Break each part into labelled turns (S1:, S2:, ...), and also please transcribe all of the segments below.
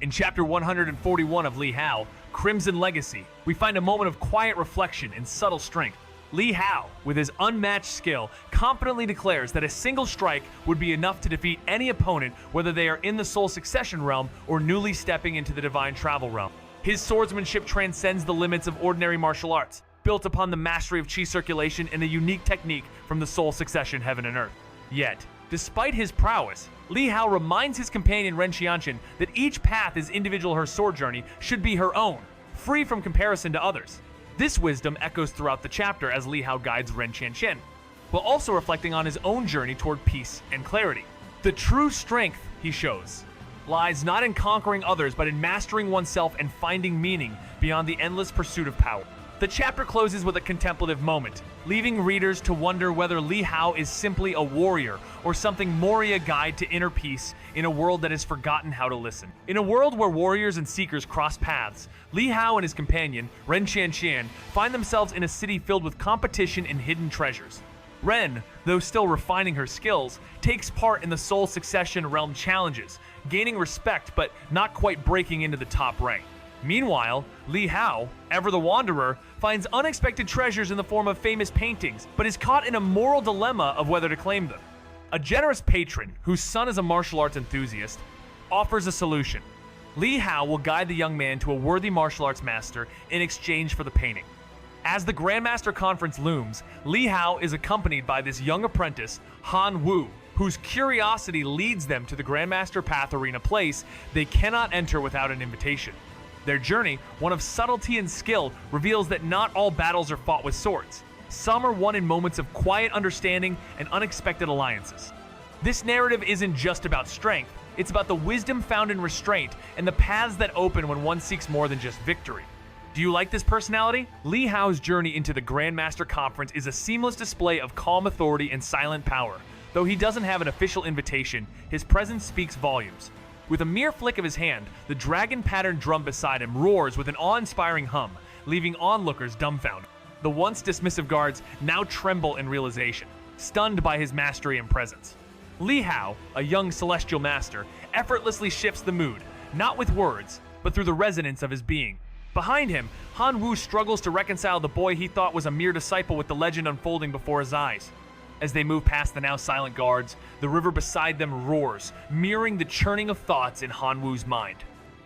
S1: In chapter 141 of Li Hao, Crimson Legacy, we find a moment of quiet reflection and subtle strength. Li Hao, with his unmatched skill, confidently declares that a single strike would be enough to defeat any opponent, whether they are in the Soul Succession realm or newly stepping into the Divine Travel realm. His swordsmanship transcends the limits of ordinary martial arts, built upon the mastery of Qi circulation and a unique technique from the Soul Succession Heaven and Earth. Yet, despite his prowess, Li Hao reminds his companion Xianxia that each path is individual. Her sword journey should be her own, free from comparison to others. This wisdom echoes throughout the chapter as Li Hao guides Xianxia, while also reflecting on his own journey toward peace and clarity. The true strength, he shows, lies not in conquering others but in mastering oneself and finding meaning beyond the endless pursuit of power. The chapter closes with a contemplative moment, leaving readers to wonder whether Li Hao is simply a warrior or something more, a guide to inner peace in a world that has forgotten how to listen. In a world where warriors and seekers cross paths, Li Hao and his companion, Xianxia, find themselves in a city filled with competition and hidden treasures. Ren, though still refining her skills, takes part in the Soul Succession realm challenges, gaining respect but not quite breaking into the top rank. Meanwhile, Li Hao, ever the wanderer, finds unexpected treasures in the form of famous paintings, but is caught in a moral dilemma of whether to claim them. A generous patron, whose son is a martial arts enthusiast, offers a solution. Li Hao will guide the young man to a worthy martial arts master in exchange for the painting. As the Grandmaster Conference looms, Li Hao is accompanied by this young apprentice, Han Wu, whose curiosity leads them to the Grandmaster Path Arena place they cannot enter without an invitation. Their journey, one of subtlety and skill, reveals that not all battles are fought with swords. Some are won in moments of quiet understanding and unexpected alliances. This narrative isn't just about strength, it's about the wisdom found in restraint and the paths that open when one seeks more than just victory. Do you like this personality? Li Hao's journey into the Grandmaster Conference is a seamless display of calm authority and silent power. Though he doesn't have an official invitation, his presence speaks volumes. With a mere flick of his hand, the dragon-patterned drum beside him roars with an awe-inspiring hum, leaving onlookers dumbfounded. The once dismissive guards now tremble in realization, stunned by his mastery and presence. Li Hao, a young celestial master, effortlessly shifts the mood, not with words, but through the resonance of his being. Behind him, Han Wu struggles to reconcile the boy he thought was a mere disciple with the legend unfolding before his eyes. As they move past the now silent guards, the river beside them roars, mirroring the churning of thoughts in Han Wu's mind.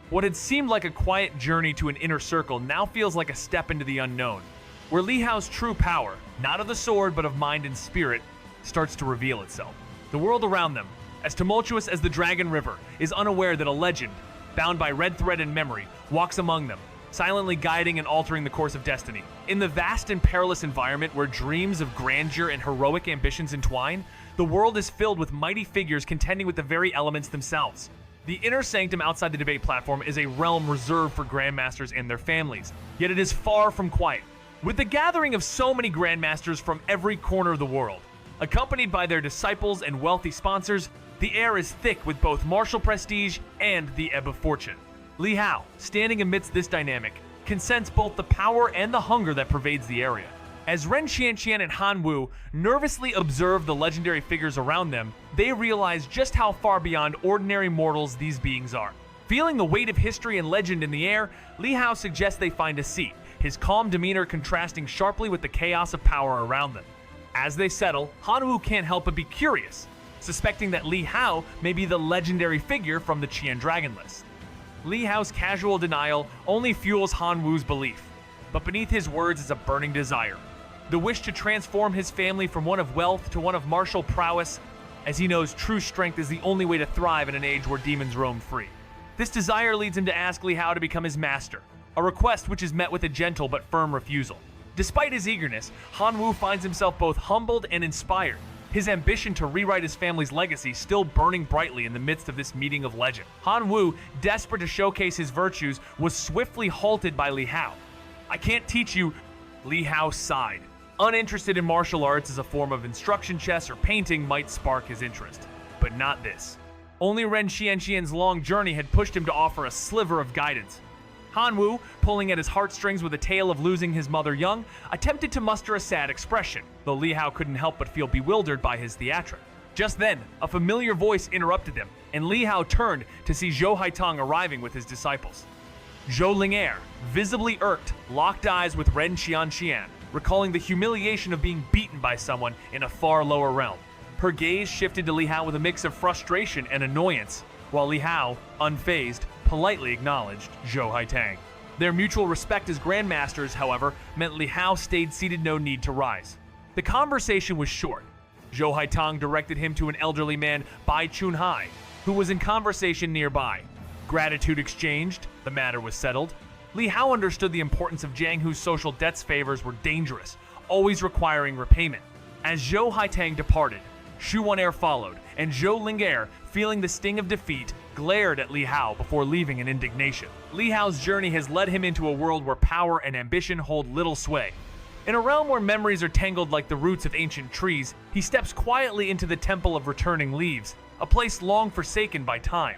S1: What had seemed like a quiet journey to an inner circle now feels like a step into the unknown, where Li Hao's true power, not of the sword but of mind and spirit, starts to reveal itself. The world around them, as tumultuous as the Dragon River, is unaware that a legend, bound by red thread and memory, walks among them, silently guiding and altering the course of destiny. In the vast and perilous environment where dreams of grandeur and heroic ambitions entwine, the world is filled with mighty figures contending with the very elements themselves. The inner sanctum outside the debate platform is a realm reserved for grandmasters and their families, yet it is far from quiet. With the gathering of so many grandmasters from every corner of the world, accompanied by their disciples and wealthy sponsors, the air is thick with both martial prestige and the ebb of fortune. Li Hao, standing amidst this dynamic, can sense both the power and the hunger that pervades the area. As Xianxia and Han Wu nervously observe the legendary figures around them, they realize just how far beyond ordinary mortals these beings are. Feeling the weight of history and legend in the air, Li Hao suggests they find a seat, his calm demeanor contrasting sharply with the chaos of power around them. As they settle, Han Wu can't help but be curious, suspecting that Li Hao may be the legendary figure from the Qian Dragon list. Li Hao's casual denial only fuels Han Wu's belief, but beneath his words is a burning desire. The wish to transform his family from one of wealth to one of martial prowess, as he knows true strength is the only way to thrive in an age where demons roam free. This desire leads him to ask Li Hao to become his master, a request which is met with a gentle but firm refusal. Despite his eagerness, Han Wu finds himself both humbled and inspired, his ambition to rewrite his family's legacy still burning brightly in the midst of this meeting of legend. Han Wu, desperate to showcase his virtues, was swiftly halted by Li Hao. "I can't teach you," Li Hao sighed. Uninterested in martial arts as a form of instruction chess or painting might spark his interest, but not this. Only Xianxia's long journey had pushed him to offer a sliver of guidance. Han Wu, pulling at his heartstrings with a tale of losing his mother young, attempted to muster a sad expression, though Li Hao couldn't help but feel bewildered by his theatric. Just then, a familiar voice interrupted them, and Li Hao turned to see Zhou Haitong arriving with his disciples. Zhou Ling'er, visibly irked, locked eyes with Ren Xianxia, recalling the humiliation of being beaten by someone in a far lower realm. Her gaze shifted to Li Hao with a mix of frustration and annoyance, while Li Hao, unfazed, politely acknowledged Zhou Haitong. Their mutual respect as grandmasters, however, meant Li Hao stayed seated, no need to rise. The conversation was short. Zhou Haitong directed him to an elderly man, Bai Chunhai, who was in conversation nearby. Gratitude exchanged, the matter was settled. Li Hao understood the importance of Jiang Hu's social debts favors were dangerous, always requiring repayment. As Zhou Haitong departed, Xu Wanair followed, and Zhou Ling'er, feeling the sting of defeat, glared at Li Hao before leaving in indignation. Li Hao's journey has led him into a world where power and ambition hold little sway. In a realm where memories are tangled like the roots of ancient trees, he steps quietly into the Temple of Returning Leaves, a place long forsaken by time.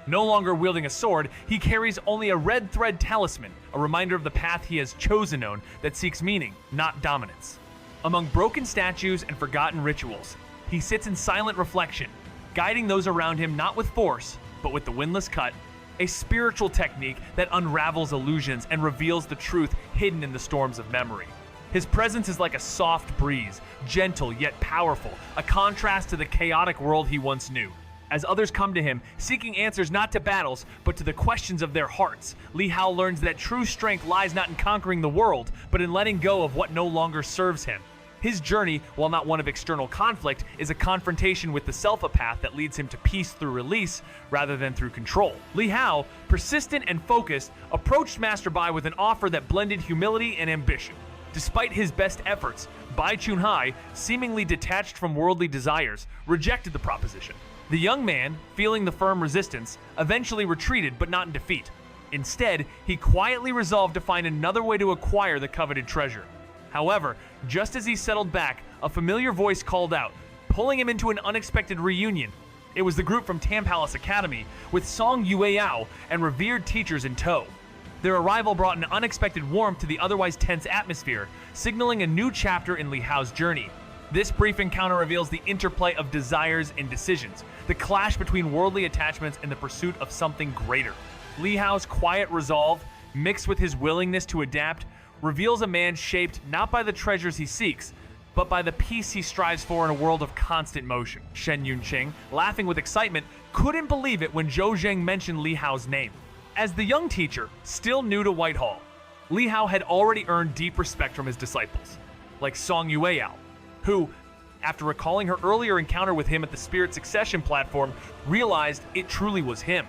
S1: No longer wielding a sword, he carries only a red thread talisman, a reminder of the path he has chosen known that seeks meaning, not dominance. Among broken statues and forgotten rituals, he sits in silent reflection, guiding those around him not with force, but with the windless cut, a spiritual technique that unravels illusions and reveals the truth hidden in the storms of memory. His presence is like a soft breeze, gentle yet powerful, a contrast to the chaotic world he once knew. As others come to him, seeking answers not to battles, but to the questions of their hearts, Li Hao learns that true strength lies not in conquering the world, but in letting go of what no longer serves him. His journey, while not one of external conflict, is a confrontation with the self, a path that leads him to peace through release rather than through control. Li Hao, persistent and focused, approached Master Bai with an offer that blended humility and ambition. Despite his best efforts, Bai Chunhai, seemingly detached from worldly desires, rejected the proposition. The young man, feeling the firm resistance, eventually retreated, but not in defeat. Instead, he quietly resolved to find another way to acquire the coveted treasure. However, just as he settled back, a familiar voice called out, pulling him into an unexpected reunion. It was the group from Tan Palace Academy, with Song Yueyao and revered teachers in tow. Their arrival brought an unexpected warmth to the otherwise tense atmosphere, signaling a new chapter in Li Hao's journey. This brief encounter reveals the interplay of desires and decisions, the clash between worldly attachments and the pursuit of something greater. Li Hao's quiet resolve, mixed with his willingness to adapt, reveals a man shaped not by the treasures he seeks, but by the peace he strives for in a world of constant motion. Shen Yunqing, laughing with excitement, couldn't believe it when Zhou Zheng mentioned Li Hao's name. As the young teacher, still new to Whitehall, Li Hao had already earned deep respect from his disciples, like Song Yueyao, who, after recalling her earlier encounter with him at the Spirit Succession platform, realized it truly was him.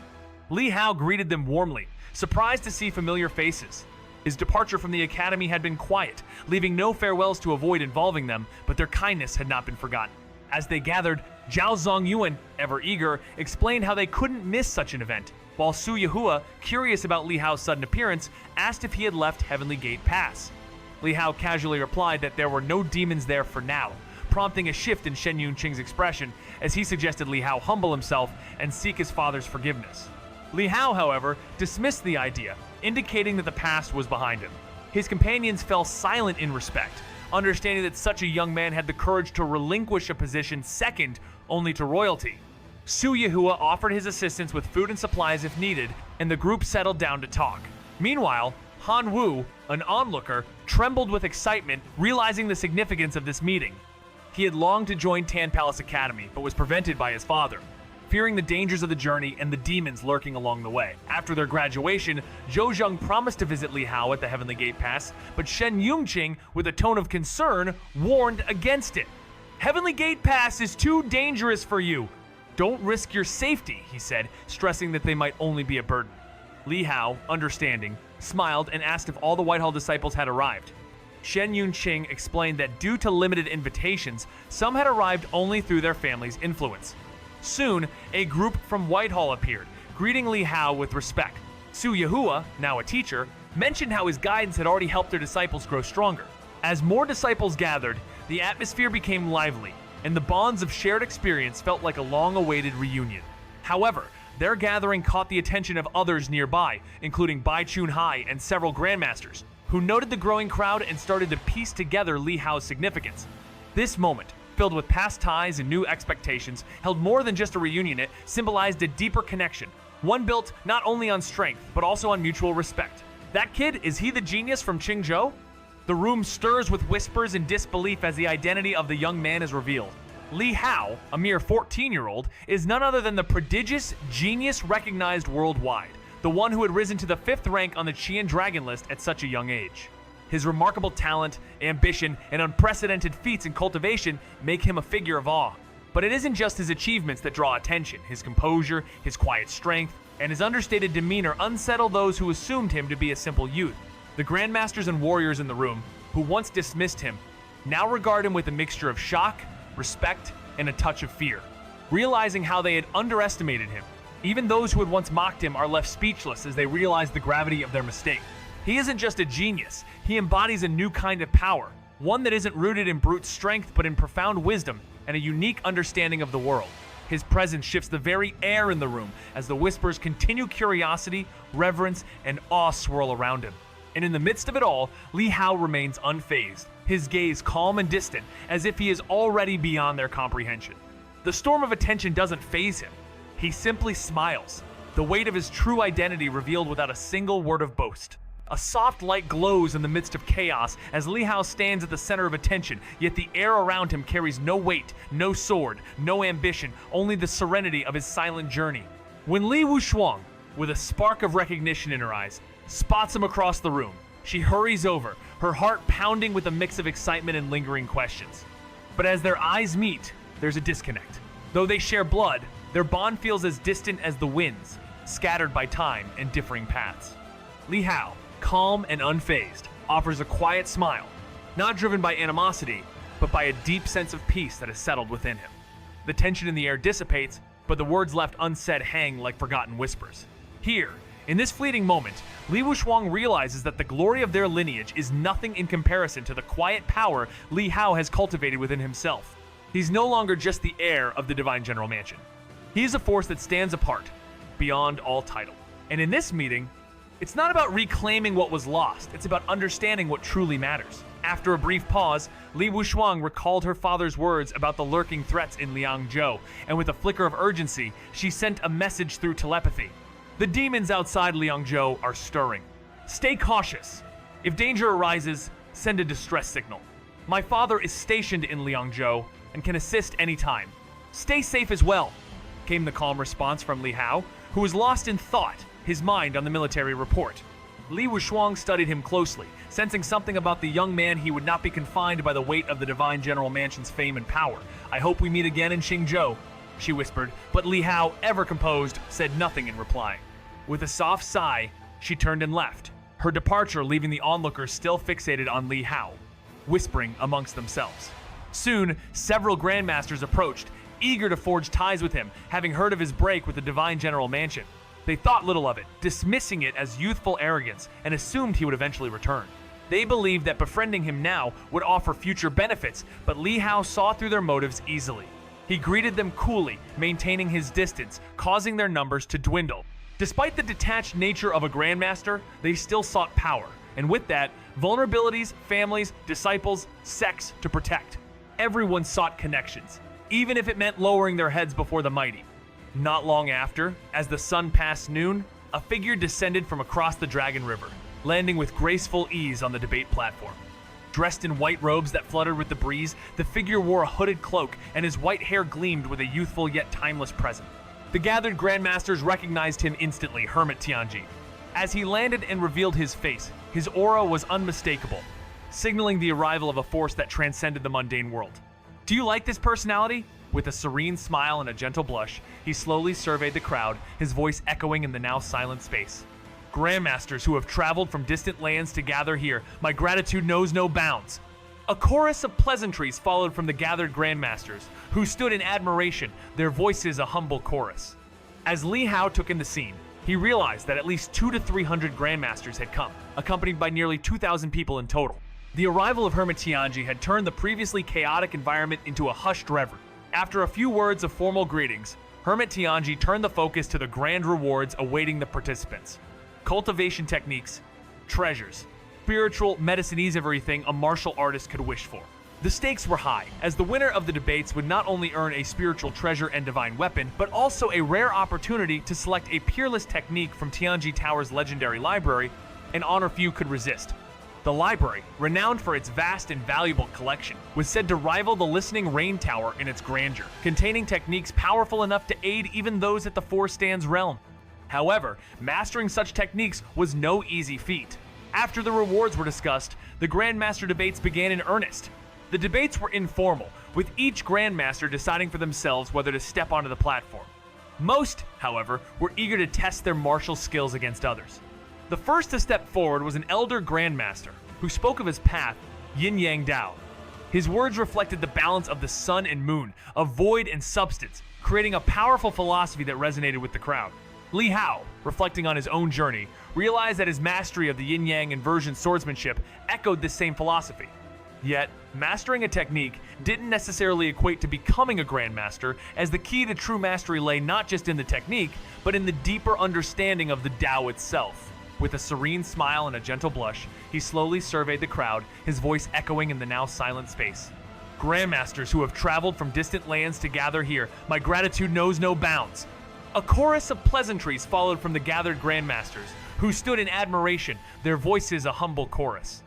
S1: Li Hao greeted them warmly, surprised to see familiar faces. His departure from the academy had been quiet, leaving no farewells to avoid involving them, but their kindness had not been forgotten. As they gathered, Zhao Zongyuan, ever eager, explained how they couldn't miss such an event, while Su Yehua, curious about Li Hao's sudden appearance, asked if he had left Heavenly Gate Pass. Li Hao casually replied that there were no demons there for now, prompting a shift in Shen Yunqing's expression as he suggested Li Hao humble himself and seek his father's forgiveness. Li Hao, however, dismissed the idea, indicating that the past was behind him. His companions fell silent in respect, understanding that such a young man had the courage to relinquish a position second only to royalty. Su Yehua offered his assistance with food and supplies if needed, and the group settled down to talk. Meanwhile, Han Wu, an onlooker, trembled with excitement, realizing the significance of this meeting. He had longed to join Tan Palace Academy, but was prevented by his father, fearing the dangers of the journey and the demons lurking along the way. After their graduation, Zhou Zheng promised to visit Li Hao at the Heavenly Gate Pass, but Shen Yunqing, with a tone of concern, warned against it. "Heavenly Gate Pass is too dangerous for you. Don't risk your safety," he said, stressing that they might only be a burden. Li Hao, understanding, smiled and asked if all the Whitehall disciples had arrived. Shen Yunqing explained that due to limited invitations, some had arrived only through their family's influence. Soon, a group from Whitehall appeared, greeting Li Hao with respect. Su Yehua, now a teacher, mentioned how his guidance had already helped their disciples grow stronger. As more disciples gathered, the atmosphere became lively, and the bonds of shared experience felt like a long-awaited reunion. However, their gathering caught the attention of others nearby, including Bai Chunhai and several grandmasters, who noted the growing crowd and started to piece together Li Hao's significance. This moment, filled with past ties and new expectations, held more than just a reunion. It symbolized a deeper connection, one built not only on strength, but also on mutual respect. That kid, is he the genius from Qingzhou? The room stirs with whispers and disbelief as the identity of the young man is revealed. Li Hao, a mere 14-year-old, is none other than the prodigious genius recognized worldwide, the one who had risen to the 5th rank on the Qian Dragon list at such a young age. His remarkable talent, ambition, and unprecedented feats in cultivation make him a figure of awe. But it isn't just his achievements that draw attention. His composure, his quiet strength, and his understated demeanor unsettle those who assumed him to be a simple youth. The grandmasters and warriors in the room, who once dismissed him, now regard him with a mixture of shock, respect, and a touch of fear, realizing how they had underestimated him. Even those who had once mocked him are left speechless as they realize the gravity of their mistake. He isn't just a genius, he embodies a new kind of power, one that isn't rooted in brute strength but in profound wisdom and a unique understanding of the world. His presence shifts the very air in the room as the whispers continue. Curiosity, reverence, and awe swirl around him. And in the midst of it all, Li Hao remains unfazed, his gaze calm and distant, as if he is already beyond their comprehension. The storm of attention doesn't faze him. He simply smiles, the weight of his true identity revealed without a single word of boast. A soft light glows in the midst of chaos as Li Hao stands at the center of attention, yet the air around him carries no weight, no sword, no ambition, only the serenity of his silent journey. When Li Wuxia, with a spark of recognition in her eyes, spots him across the room, she hurries over, her heart pounding with a mix of excitement and lingering questions. But as their eyes meet, there's a disconnect. Though they share blood, their bond feels as distant as the winds, scattered by time and differing paths. Li Hao, calm and unfazed, offers a quiet smile, not driven by animosity, but by a deep sense of peace that has settled within him. The tension in the air dissipates, but the words left unsaid hang like forgotten whispers. Here, in this fleeting moment, Li Wuxia realizes that the glory of their lineage is nothing in comparison to the quiet power Li Hao has cultivated within himself. He's no longer just the heir of the Divine General Mansion. He is a force that stands apart, beyond all title. And in this meeting, it's not about reclaiming what was lost, it's about understanding what truly matters. After a brief pause, Li Wuxia recalled her father's words about the lurking threats in Liangzhou, and with a flicker of urgency, she sent a message through telepathy. The demons outside Liangzhou are stirring. Stay cautious. If danger arises, send a distress signal. My father is stationed in Liangzhou and can assist anytime. Stay safe as well, came the calm response from Li Hao, who was lost in thought, his mind on the military report. Li Wuxia studied him closely, sensing something about the young man. He would not be confined by the weight of the Divine General Mansion's fame and power. I hope we meet again in Qingzhou, she whispered, but Li Hao, ever composed, said nothing in reply. With a soft sigh, she turned and left, her departure leaving the onlookers still fixated on Li Hao, whispering amongst themselves. Soon, several grandmasters approached, eager to forge ties with him, having heard of his break with the Divine General Mansion. They thought little of it, dismissing it as youthful arrogance, and assumed he would eventually return. They believed that befriending him now would offer future benefits, but Li Hao saw through their motives easily. He greeted them coolly, maintaining his distance, causing their numbers to dwindle. Despite the detached nature of a grandmaster, they still sought power, and with that, vulnerabilities, families, disciples, sects to protect. Everyone sought connections, even if it meant lowering their heads before the mighty. Not long after, as the sun passed noon, a figure descended from across the Dragon River, landing with graceful ease on the debate platform. Dressed in white robes that fluttered with the breeze, the figure wore a hooded cloak, and his white hair gleamed with a youthful yet timeless presence. The gathered grandmasters recognized him instantly, Hermit Tianji. As he landed and revealed his face, his aura was unmistakable, signaling the arrival of a force that transcended the mundane world. Do you like this personality? With a serene smile and a gentle blush, he slowly surveyed the crowd, his voice echoing in the now silent space. Grandmasters who have traveled from distant lands to gather here, my gratitude knows no bounds. A chorus of pleasantries followed from the gathered grandmasters, who stood in admiration, their voices a humble chorus. As Li Hao took in the scene, he realized that at least 200 to 300 grandmasters had come, accompanied by nearly 2,000 people in total. The arrival of Hermit Tianji had turned the previously chaotic environment into a hushed reverie. After a few words of formal greetings, Hermit Tianji turned the focus to the grand rewards awaiting the participants. Cultivation techniques, treasures, spiritual medicinese, everything a martial artist could wish for. The stakes were high, as the winner of the debates would not only earn a spiritual treasure and divine weapon, but also a rare opportunity to select a peerless technique from Tianji Tower's legendary library, an honor few could resist. The library, renowned for its vast and valuable collection, was said to rival the Listening Rain Tower in its grandeur, containing techniques powerful enough to aid even those at the Four Stands realm. However, mastering such techniques was no easy feat. After the rewards were discussed, the Grandmaster debates began in earnest. The debates were informal, with each Grandmaster deciding for themselves whether to step onto the platform. Most, however, were eager to test their martial skills against others. The first to step forward was an elder Grandmaster, who spoke of his path, Yin Yang Dao. His words reflected the balance of the sun and moon, of void and substance, creating a powerful philosophy that resonated with the crowd. Li Hao, reflecting on his own journey, realized that his mastery of the yin-yang inversion swordsmanship echoed this same philosophy. Yet, mastering a technique didn't necessarily equate to becoming a Grandmaster, as the key to true mastery lay not just in the technique, but in the deeper understanding of the Tao itself. With a serene smile and a gentle blush, he slowly surveyed the crowd, his voice echoing in the now silent space. Grandmasters who have traveled from distant lands to gather here, my gratitude knows no bounds. A chorus of pleasantries followed from the gathered Grandmasters, who stood in admiration, their voices a humble chorus.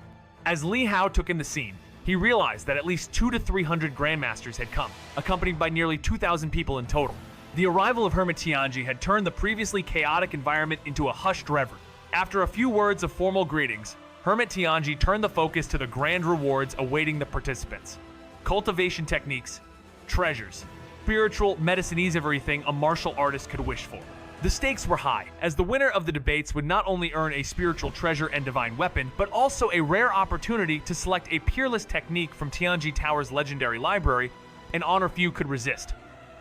S1: As Li Hao took in the scene, he realized that at least 200 to 300 Grandmasters had come, accompanied by nearly 2,000 people in total. The arrival of Hermit Tianji had turned the previously chaotic environment into a hushed reverie. After a few words of formal greetings, Hermit Tianji turned the focus to the grand rewards awaiting the participants. Cultivation techniques, treasures, spiritual medicines, everything a martial artist could wish for. The stakes were high, as the winner of the debates would not only earn a spiritual treasure and divine weapon, but also a rare opportunity to select a peerless technique from Tianji Tower's legendary library, an honor few could resist.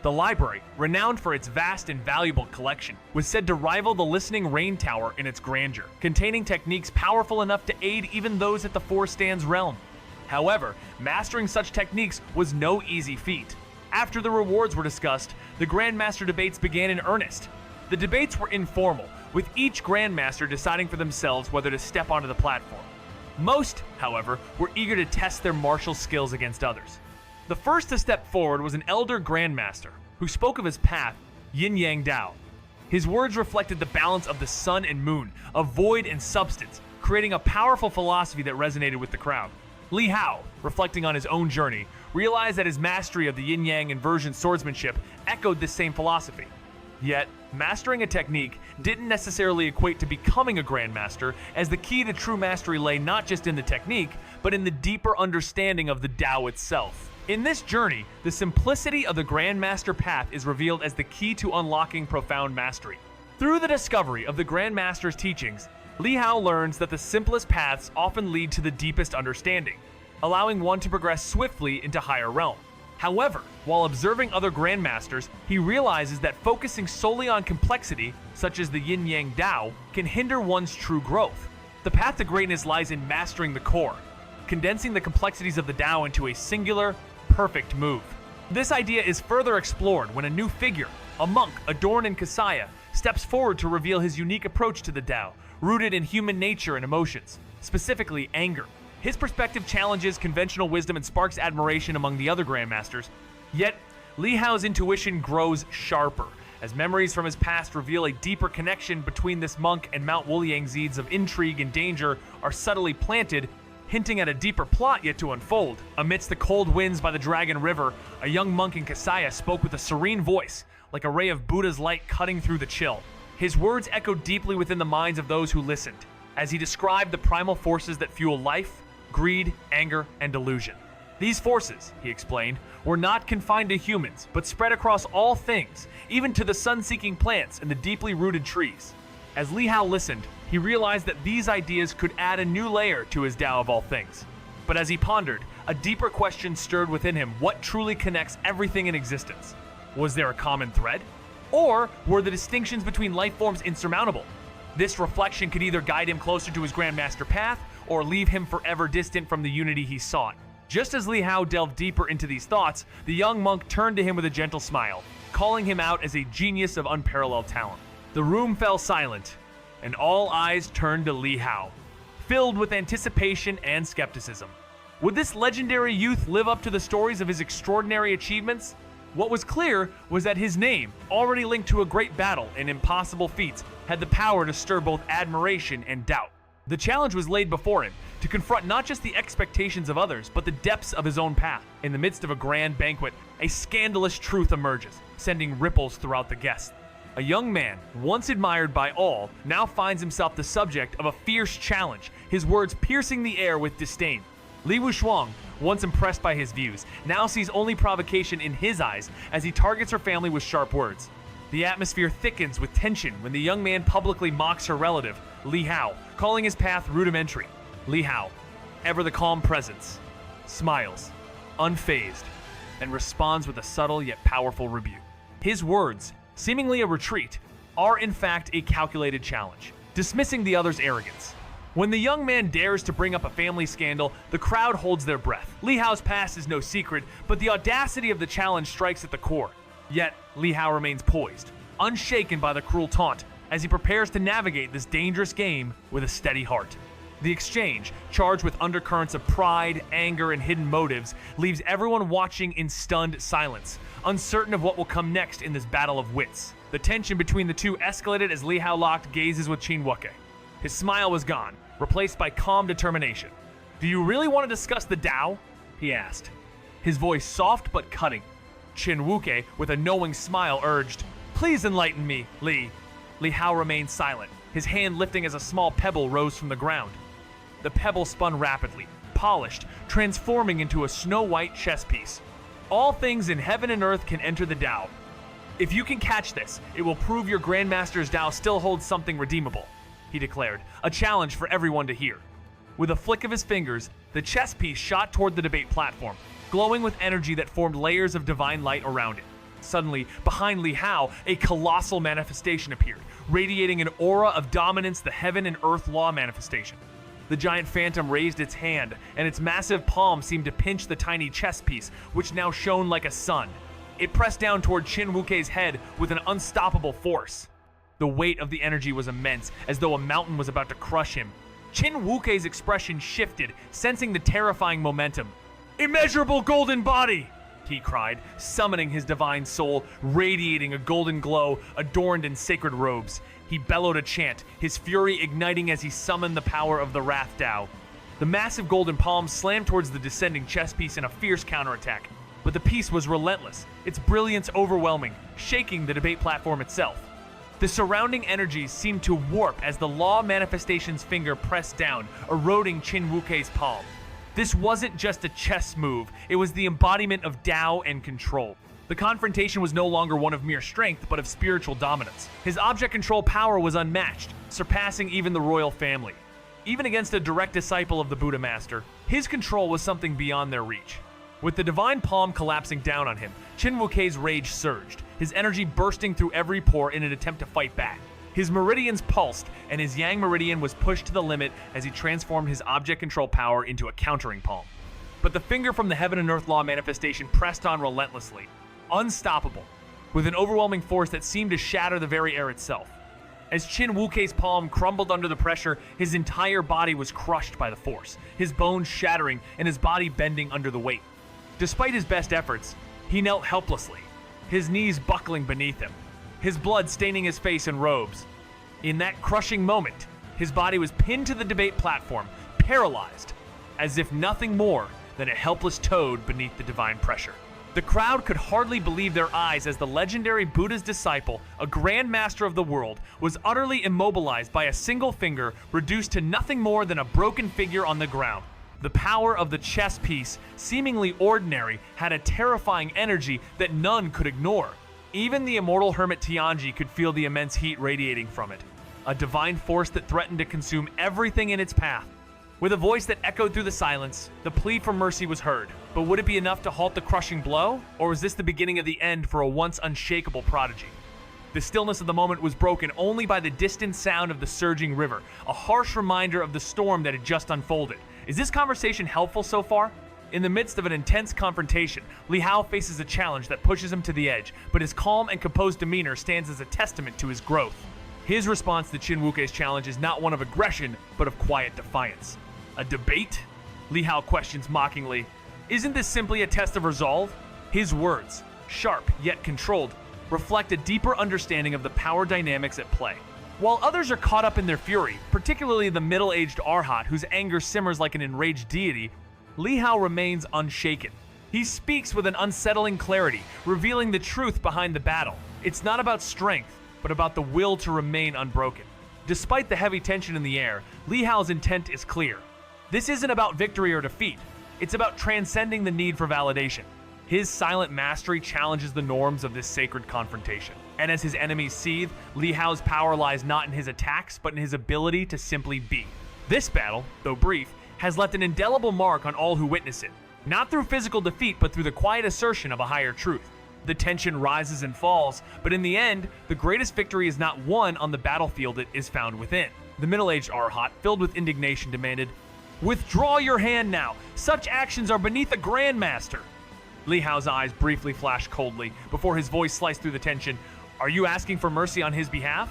S1: The library, renowned for its vast and valuable collection, was said to rival the Listening Rain Tower in its grandeur, containing techniques powerful enough to aid even those at the Four Stands realm. However, mastering such techniques was no easy feat. After the rewards were discussed, the Grandmaster debates began in earnest. The debates were informal, with each Grandmaster deciding for themselves whether to step onto the platform. Most, however, were eager to test their martial skills against others. The first to step forward was an elder Grandmaster, who spoke of his path, Yin Yang Dao. His words reflected the balance of the sun and moon, of void and substance, creating a powerful philosophy that resonated with the crowd. Li Hao, reflecting on his own journey, realized that his mastery of the yin-yang inversion swordsmanship echoed this same philosophy. Yet, mastering a technique didn't necessarily equate to becoming a Grandmaster, as the key to true mastery lay not just in the technique, but in the deeper understanding of the Tao itself. In this journey, the simplicity of the Grandmaster path is revealed as the key to unlocking profound mastery. Through the discovery of the Grandmaster's teachings, Li Hao learns that the simplest paths often lead to the deepest understanding, allowing one to progress swiftly into higher realms. However, while observing other Grandmasters, he realizes that focusing solely on complexity, such as the yin-yang Tao, can hinder one's true growth. The path to greatness lies in mastering the core, condensing the complexities of the Tao into a singular, perfect move. This idea is further explored when a new figure, a monk adorned in Xianxia, steps forward to reveal his unique approach to the Tao, rooted in human nature and emotions, specifically anger. His perspective challenges conventional wisdom and sparks admiration among the other Grandmasters. Yet, Li Hao's intuition grows sharper, as memories from his past reveal a deeper connection between this monk and Mount Wuliang. Seeds of intrigue and danger are subtly planted, hinting at a deeper plot yet to unfold. Amidst the cold winds by the Dragon River, a young monk in Xianxia spoke with a serene voice, like a ray of Buddha's light cutting through the chill. His words echoed deeply within the minds of those who listened, as he described the primal forces that fuel life, greed, anger, and delusion. These forces, he explained, were not confined to humans, but spread across all things, even to the sun-seeking plants and the deeply rooted trees. As Li Hao listened, he realized that these ideas could add a new layer to his Tao of all things. But as he pondered, a deeper question stirred within him: what truly connects everything in existence? Was there a common thread? Or were the distinctions between life forms insurmountable? This reflection could either guide him closer to his Grandmaster path, or leave him forever distant from the unity he sought. Just as Li Hao delved deeper into these thoughts, the young monk turned to him with a gentle smile, calling him out as a genius of unparalleled talent. The room fell silent, and all eyes turned to Li Hao, filled with anticipation and skepticism. Would this legendary youth live up to the stories of his extraordinary achievements? What was clear was that his name, already linked to a great battle and impossible feats, had the power to stir both admiration and doubt. The challenge was laid before him, to confront not just the expectations of others, but the depths of his own path. In the midst of a grand banquet, a scandalous truth emerges, sending ripples throughout the guests. A young man, once admired by all, now finds himself the subject of a fierce challenge, his words piercing the air with disdain. Li Wushuang, once impressed by his views, now sees only provocation in his eyes as he targets her family with sharp words. The atmosphere thickens with tension when the young man publicly mocks her relative, Li Hao, calling his path rudimentary. Li Hao, ever the calm presence, smiles, unfazed, and responds with a subtle yet powerful rebuke. His words, seemingly a retreat, are in fact a calculated challenge, dismissing the other's arrogance. When the young man dares to bring up a family scandal, the crowd holds their breath. Li Hao's past is no secret, but the audacity of the challenge strikes at the core. Yet, Li Hao remains poised, unshaken by the cruel taunt, as he prepares to navigate this dangerous game with a steady heart. The exchange, charged with undercurrents of pride, anger, and hidden motives, leaves everyone watching in stunned silence, uncertain of what will come next in this battle of wits. The tension between the two escalated as Li Hao locked gazes with Qin Wuke. His smile was gone, replaced by calm determination. "Do you really want to discuss the Tao?" he asked, his voice soft but cutting. Qin Wuke, with a knowing smile, urged, "Please enlighten me, Li." Li Hao remained silent, his hand lifting as a small pebble rose from the ground. The pebble spun rapidly, polished, transforming into a snow-white chess piece. "All things in heaven and earth can enter the Tao. If you can catch this, it will prove your Grandmaster's Tao still holds something redeemable," he declared, a challenge for everyone to hear. With a flick of his fingers, the chess piece shot toward the debate platform, glowing with energy that formed layers of divine light around it. Suddenly, behind Li Hao, a colossal manifestation appeared, radiating an aura of dominance, the heaven and earth law manifestation. The giant phantom raised its hand, and its massive palm seemed to pinch the tiny chess piece, which now shone like a sun. It pressed down toward Qin Wuke's head with an unstoppable force. The weight of the energy was immense, as though a mountain was about to crush him. Qin Wuke's expression shifted, sensing the terrifying momentum. "Immeasurable golden body!" he cried, summoning his divine soul, radiating a golden glow adorned in sacred robes. He bellowed a chant, his fury igniting as he summoned the power of the Wrath Tao. The massive golden palm slammed towards the descending chess piece in a fierce counterattack, but the piece was relentless, its brilliance overwhelming, shaking the debate platform itself. The surrounding energies seemed to warp as the law manifestation's finger pressed down, eroding Qin Wuke's palm. This wasn't just a chess move, it was the embodiment of Tao and control. The confrontation was no longer one of mere strength, but of spiritual dominance. His object control power was unmatched, surpassing even the royal family. Even against a direct disciple of the Buddha Master, his control was something beyond their reach. With the divine palm collapsing down on him, Qin Wuke's rage surged, his energy bursting through every pore in an attempt to fight back. His meridians pulsed, and his Yang meridian was pushed to the limit as he transformed his object control power into a countering palm. But the finger from the Heaven and Earth Law manifestation pressed on relentlessly, unstoppable, with an overwhelming force that seemed to shatter the very air itself. As Qin Wuke's palm crumbled under the pressure, his entire body was crushed by the force, his bones shattering and his body bending under the weight. Despite his best efforts, he knelt helplessly, his knees buckling beneath him, his blood staining his face and robes. In that crushing moment, his body was pinned to the debate platform, paralyzed, as if nothing more than a helpless toad beneath the divine pressure. The crowd could hardly believe their eyes as the legendary Buddha's disciple, a grand master of the world, was utterly immobilized by a single finger, reduced to nothing more than a broken figure on the ground. The power of the chess piece, seemingly ordinary, had a terrifying energy that none could ignore. Even the immortal hermit Tianji could feel the immense heat radiating from it, a divine force that threatened to consume everything in its path. With a voice that echoed through the silence, the plea for mercy was heard. But would it be enough to halt the crushing blow? Or was this the beginning of the end for a once unshakable prodigy? The stillness of the moment was broken only by the distant sound of the surging river, a harsh reminder of the storm that had just unfolded. Is this conversation helpful so far? In the midst of an intense confrontation, Li Hao faces a challenge that pushes him to the edge, but his calm and composed demeanor stands as a testament to his growth. His response to Qin Wuke's challenge is not one of aggression, but of quiet defiance. A debate? Li Hao questions mockingly. Isn't this simply a test of resolve? His words, sharp yet controlled, reflect a deeper understanding of the power dynamics at play. While others are caught up in their fury, particularly the middle-aged Arhat whose anger simmers like an enraged deity, Li Hao remains unshaken. He speaks with an unsettling clarity, revealing the truth behind the battle. It's not about strength, but about the will to remain unbroken. Despite the heavy tension in the air, Li Hao's intent is clear. This isn't about victory or defeat. It's about transcending the need for validation. His silent mastery challenges the norms of this sacred confrontation. And as his enemies seethe, Li Hao's power lies not in his attacks, but in his ability to simply be. This battle, though brief, has left an indelible mark on all who witness it. Not through physical defeat, but through the quiet assertion of a higher truth. The tension rises and falls, but in the end, the greatest victory is not won on the battlefield, it is found within. The middle-aged Arhat, filled with indignation, demanded, "Withdraw your hand now! Such actions are beneath a grandmaster!" Li Hao's eyes briefly flashed coldly, before his voice sliced through the tension. "Are you asking for mercy on his behalf?"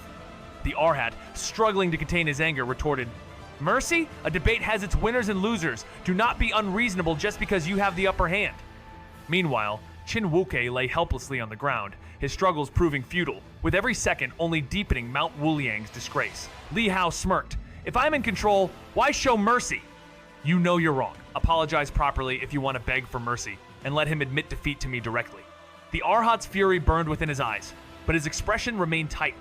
S1: The Arhat, struggling to contain his anger, retorted, "Mercy? A debate has its winners and losers. Do not be unreasonable just because you have the upper hand." Meanwhile, Qin Wuke lay helplessly on the ground, his struggles proving futile, with every second only deepening Mount Wuliang's disgrace. Li Hao smirked. "If I'm in control, why show mercy?" "You know you're wrong. Apologize properly if you want to beg for mercy, and let him admit defeat to me directly." The Arhat's fury burned within his eyes, but his expression remained tight.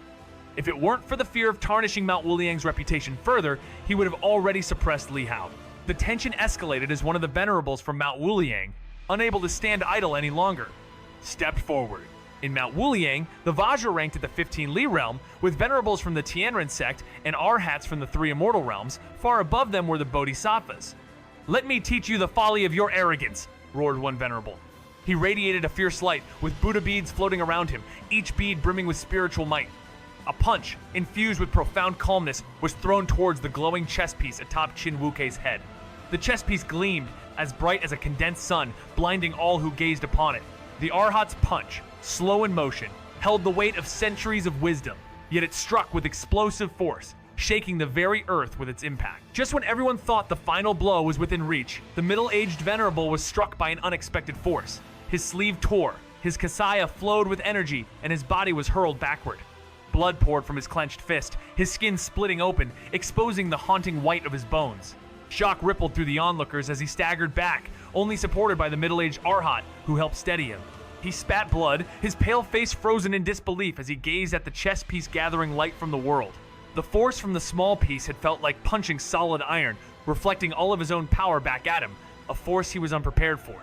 S1: If it weren't for the fear of tarnishing Mount Wuliang's reputation further, he would have already suppressed Li Hao. The tension escalated as one of the venerables from Mount Wuliang, unable to stand idle any longer, stepped forward. In Mount Wuliang, the Vajra ranked at the 15 Li realm, with venerables from the Tianren sect and Arhats from the 3 immortal realms. Far above them were the Bodhisattvas. "Let me teach you the folly of your arrogance," roared one venerable. He radiated a fierce light, with Buddha beads floating around him, each bead brimming with spiritual might. A punch, infused with profound calmness, was thrown towards the glowing chess piece atop Qin Wuke's head. The chess piece gleamed, as bright as a condensed sun, blinding all who gazed upon it. The Arhat's punch, slow in motion, held the weight of centuries of wisdom, yet it struck with explosive force, shaking the very earth with its impact. Just when everyone thought the final blow was within reach, the middle-aged venerable was struck by an unexpected force. His sleeve tore, his kasaya flowed with energy, and his body was hurled backward. Blood poured from his clenched fist, his skin splitting open, exposing the haunting white of his bones. Shock rippled through the onlookers as he staggered back, only supported by the middle-aged Arhat, who helped steady him. He spat blood, his pale face frozen in disbelief as he gazed at the chess piece gathering light from the world. The force from the small piece had felt like punching solid iron, reflecting all of his own power back at him, a force he was unprepared for.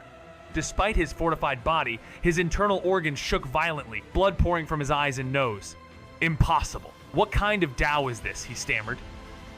S1: Despite his fortified body, his internal organs shook violently, blood pouring from his eyes and nose. "Impossible. What kind of Tao is this?" he stammered.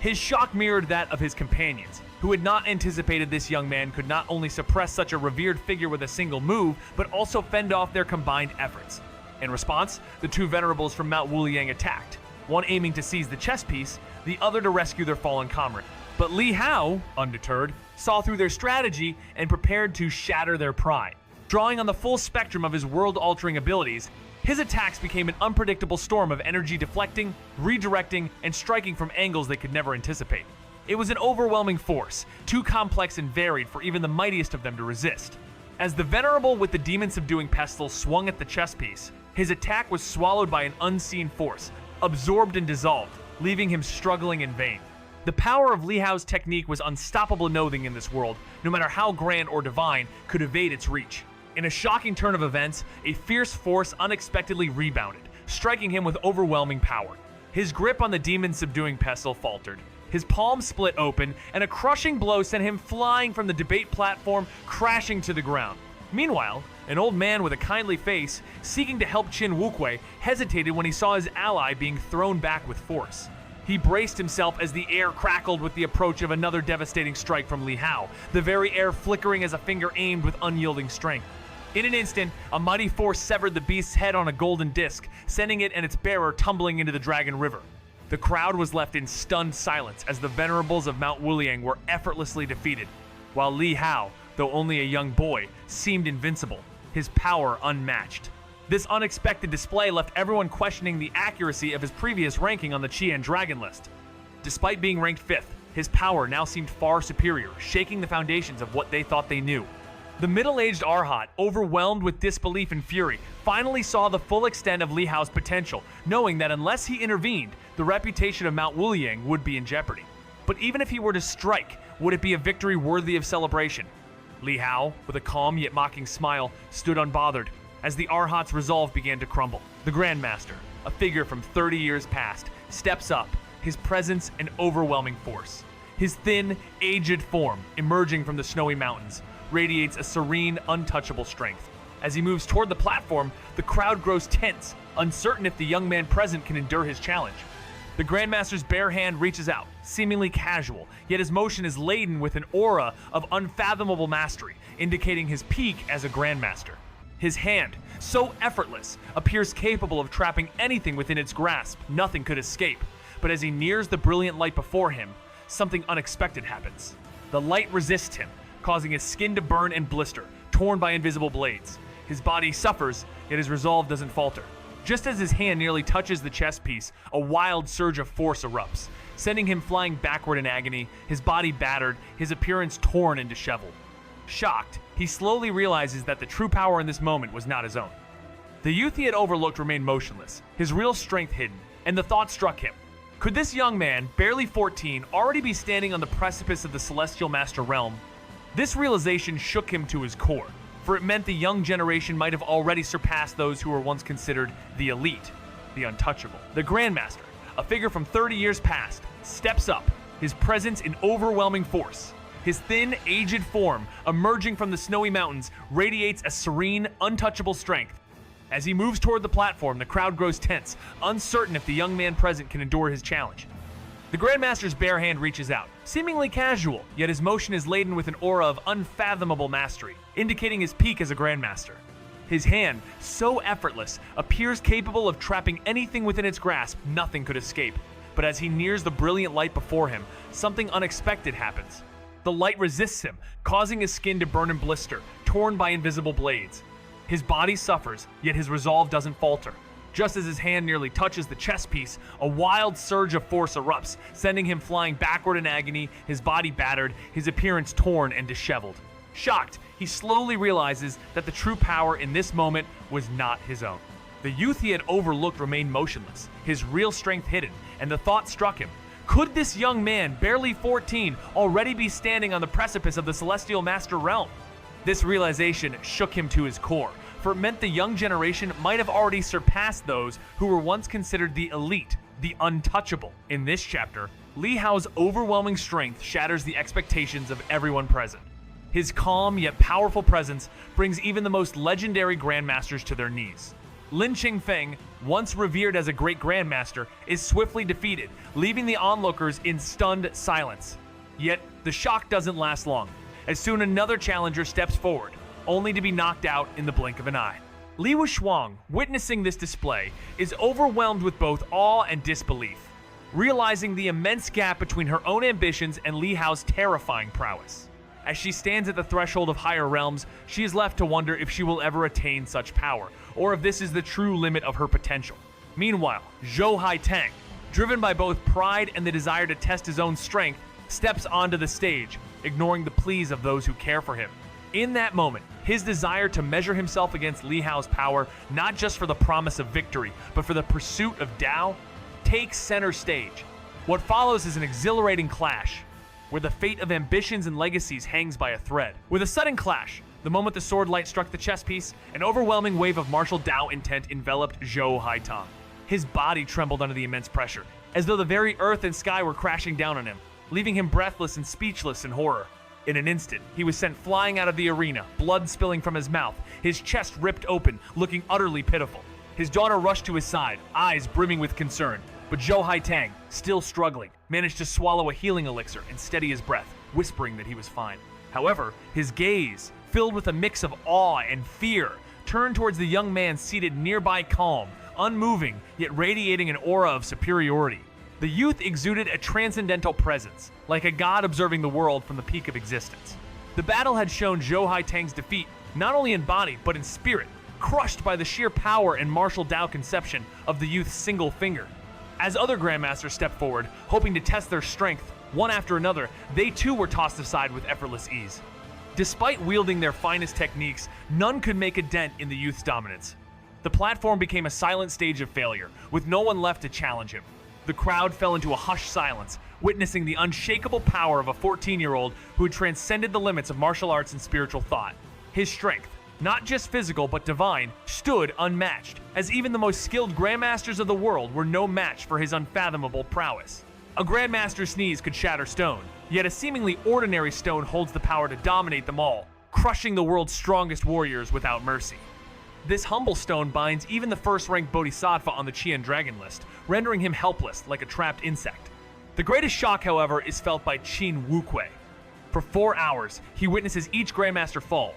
S1: His shock mirrored that of his companions, who had not anticipated this young man could not only suppress such a revered figure with a single move, but also fend off their combined efforts. In response, the two venerables from Mount Wuliang attacked, one aiming to seize the chess piece, the other to rescue their fallen comrade. But Li Hao, undeterred, saw through their strategy and prepared to shatter their pride. Drawing on the full spectrum of his world-altering abilities, his attacks became an unpredictable storm of energy deflecting, redirecting, and striking from angles they could never anticipate. It was an overwhelming force, too complex and varied for even the mightiest of them to resist. As the venerable with the demon-subduing pestle swung at the chess piece, his attack was swallowed by an unseen force, absorbed and dissolved, leaving him struggling in vain. The power of Li Hao's technique was unstoppable. Nothing in this world, no matter how grand or divine, could evade its reach. In a shocking turn of events, a fierce force unexpectedly rebounded, striking him with overwhelming power. His grip on the demon-subduing pestle faltered. His palm split open, and a crushing blow sent him flying from the debate platform, crashing to the ground. Meanwhile, an old man with a kindly face, seeking to help Qin Wuke, hesitated when he saw his ally being thrown back with force. He braced himself as the air crackled with the approach of another devastating strike from Li Hao, the very air flickering as a finger aimed with unyielding strength. In an instant, a mighty force severed the beast's head on a golden disc, sending it and its bearer tumbling into the Dragon River. The crowd was left in stunned silence as the venerables of Mount Wuliang were effortlessly defeated, while Li Hao, though only a young boy, seemed invincible, his power unmatched. This unexpected display left everyone questioning the accuracy of his previous ranking on the Qian Dragon list. Despite being ranked 5th, His power now seemed far superior, shaking the foundations of what they thought they knew. The middle-aged Arhat, overwhelmed with disbelief and fury, finally saw the full extent of Li Hao's potential, knowing that unless he intervened, the reputation of Mount Wuliang would be in jeopardy. But even if he were to strike, would it be a victory worthy of celebration? Li Hao, with a calm yet mocking smile, stood unbothered as the Arhat's resolve began to crumble. The Grandmaster, a figure from 30 years past, steps up, his presence an overwhelming force. His thin, aged form, emerging from the snowy mountains, radiates a serene, untouchable strength. As he moves toward the platform, the crowd grows tense, uncertain if the young man present can endure his challenge. The Grandmaster's bare hand reaches out, seemingly casual, yet his motion is laden with an aura of unfathomable mastery, indicating his peak as a Grandmaster. His hand, so effortless, appears capable of trapping anything within its grasp. Nothing could escape. But as he nears the brilliant light before him, something unexpected happens. The light resists him, causing his skin to burn and blister, torn by invisible blades. His body suffers, yet his resolve doesn't falter. Just as his hand nearly touches the chest piece, a wild surge of force erupts, sending him flying backward in agony, his body battered, his appearance torn and disheveled. Shocked, he slowly realizes that the true power in this moment was not his own. The youth he had overlooked remained motionless, his real strength hidden, and the thought struck him. Could this young man, barely 14, already be standing on the precipice of the Celestial Master Realm? This realization shook him to his core, for it meant the young generation might have already surpassed those who were once considered the elite, the untouchable. The Grandmaster, a figure from 30 years past, steps up, his presence in overwhelming force. His thin, aged form, emerging from the snowy mountains, radiates a serene, untouchable strength. As he moves toward the platform, the crowd grows tense, uncertain if the young man present can endure his challenge. The Grandmaster's bare hand reaches out, seemingly casual, yet his motion is laden with an aura of unfathomable mastery, indicating his peak as a Grandmaster. His hand, so effortless, appears capable of trapping anything within its grasp. Nothing could escape. But as he nears the brilliant light before him, something unexpected happens. The light resists him, causing his skin to burn and blister, torn by invisible blades. His body suffers, yet his resolve doesn't falter. Just as his hand nearly touches the chest piece, a wild surge of force erupts, sending him flying backward in agony, his body battered, his appearance torn and disheveled. Shocked, he slowly realizes that the true power in this moment was not his own. The youth he had overlooked remained motionless, his real strength hidden, and the thought struck him. Could this young man, barely 14, already be standing on the precipice of the Celestial Master Realm? This realization shook him to his core, for it meant the young generation might have already surpassed those who were once considered the elite, the untouchable. In this chapter, Li Hao's overwhelming strength shatters the expectations of everyone present. His calm yet powerful presence brings even the most legendary grandmasters to their knees. Lin Qingfeng, once revered as a great grandmaster, is swiftly defeated, leaving the onlookers in stunned silence. Yet, the shock doesn't last long, as soon another challenger steps forward, only to be knocked out in the blink of an eye. Li Wuxia, witnessing this display, is overwhelmed with both awe and disbelief, realizing the immense gap between her own ambitions and Li Hao's terrifying prowess. As she stands at the threshold of higher realms, she is left to wonder if she will ever attain such power, or if this is the true limit of her potential. Meanwhile, Zhou Haitang, driven by both pride and the desire to test his own strength, steps onto the stage, ignoring the pleas of those who care for him. In that moment, his desire to measure himself against Li Hao's power, not just for the promise of victory, but for the pursuit of Tao, takes center stage. What follows is an exhilarating clash, where the fate of ambitions and legacies hangs by a thread. With a sudden clash, the moment the sword light struck the chess piece, an overwhelming wave of martial Tao intent enveloped Zhou Haitang. His body trembled under the immense pressure, as though the very earth and sky were crashing down on him, leaving him breathless and speechless in horror. In an instant, he was sent flying out of the arena, blood spilling from his mouth, his chest ripped open, looking utterly pitiful. His daughter rushed to his side, eyes brimming with concern, but Zhou Haitang, still struggling, managed to swallow a healing elixir and steady his breath, whispering that he was fine. However, his gaze, filled with a mix of awe and fear, turned towards the young man seated nearby, calm, unmoving, yet radiating an aura of superiority. The youth exuded a transcendental presence, like a god observing the world from the peak of existence. The battle had shown Zhou Haitang's defeat, not only in body, but in spirit, crushed by the sheer power and martial Tao conception of the youth's single finger. As other grandmasters stepped forward, hoping to test their strength, One after another, they too were tossed aside with effortless ease. Despite wielding their finest techniques, none could make a dent in the youth's dominance. The platform became a silent stage of failure, with no one left to challenge him. The crowd fell into a hushed silence, witnessing the unshakable power of a 14-year-old who had transcended the limits of martial arts and spiritual thought. His strength, not just physical but divine, stood unmatched, as even the most skilled grandmasters of the world were no match for his unfathomable prowess. A grandmaster's sneeze could shatter stone, yet a seemingly ordinary stone holds the power to dominate them all, crushing the world's strongest warriors without mercy. This humble stone binds even the first-ranked bodhisattva on the Qian Dragon list, rendering him helpless like a trapped insect. The greatest shock, however, is felt by Qin Wuquei. For 4 hours, he witnesses each grandmaster fall,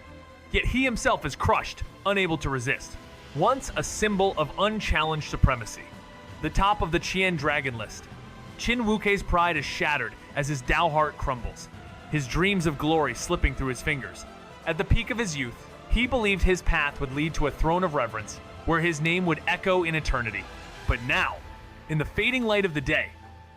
S1: yet he himself is crushed, unable to resist. Once a symbol of unchallenged supremacy, the top of the Qian Dragon list, Qin Wuquei's pride is shattered as his Dao heart crumbles, his dreams of glory slipping through his fingers. At the peak of his youth, he believed his path would lead to a throne of reverence, where his name would echo in eternity. But now, in the fading light of the day,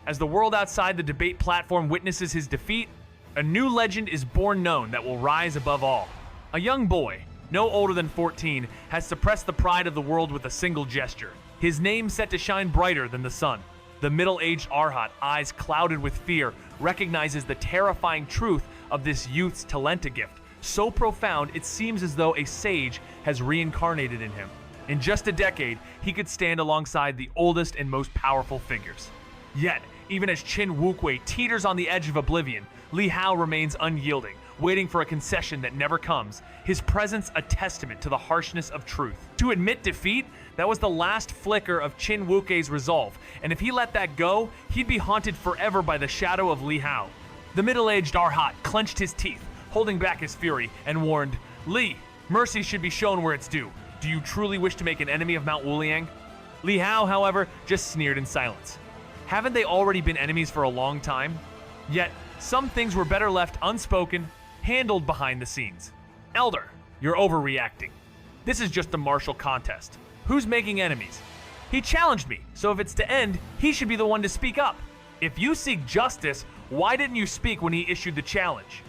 S1: as the world outside the debate platform witnesses his defeat, a new legend is born known that will rise above all. A young boy, no older than 14, has suppressed the pride of the world with a single gesture, his name set to shine brighter than the sun. The middle-aged Arhat, eyes clouded with fear, recognizes the terrifying truth of this youth's talenta gift, so profound it seems as though a sage has reincarnated in him. In just a decade, he could stand alongside the oldest and most powerful figures. Yet, even as Qin Wuquei teeters on the edge of oblivion, Li Hao remains unyielding, waiting for a concession that never comes, his presence a testament to the harshness of truth. To admit defeat, that was the last flicker of Qin Wuquei's resolve, and if he let that go, he'd be haunted forever by the shadow of Li Hao. The middle-aged Arhat clenched his teeth, holding back his fury, and warned, "Li, mercy should be shown where it's due. Do you truly wish to make an enemy of Mount Wuliang?" Li Hao, however, just sneered in silence. Haven't they already been enemies for a long time? Yet, some things were better left unspoken, handled behind the scenes. Elder, you're overreacting. This is just a martial contest. Who's making enemies? He challenged me, so if it's to end, he should be the one to speak up. If you seek justice, why didn't you speak when he issued the challenge?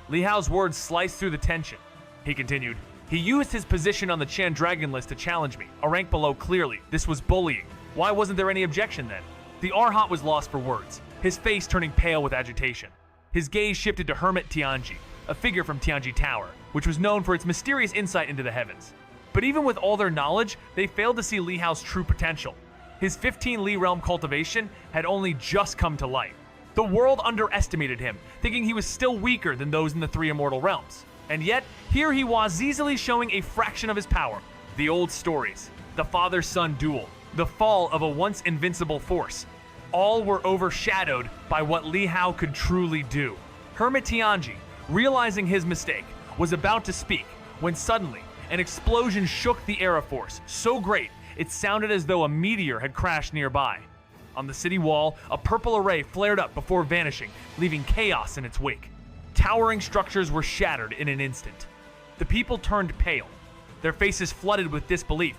S1: Li Hao's words sliced through the tension. He continued, he used his position on the Qian Dragon list to challenge me, a rank below clearly. This was bullying. Why wasn't there any objection then? The Arhat was lost for words, his face turning pale with agitation. His gaze shifted to Hermit Tianji, a figure from Tianji Tower, which was known for its mysterious insight into the heavens. But even with all their knowledge, they failed to see Li Hao's true potential. His 15 Li realm cultivation had only just come to light. The world underestimated him, thinking he was still weaker than those in the 3 immortal realms. And yet, here he was easily showing a fraction of his power. The old stories, the father-son duel, the fall of a once invincible force, all were overshadowed by what Li Hao could truly do. Hermit Tianji, realizing his mistake, was about to speak when suddenly an explosion shook the Era Force, so great it sounded as though a meteor had crashed nearby. On the city wall, a purple array flared up before vanishing, leaving chaos in its wake. Towering structures were shattered in an instant. The people turned pale, their faces flooded with disbelief,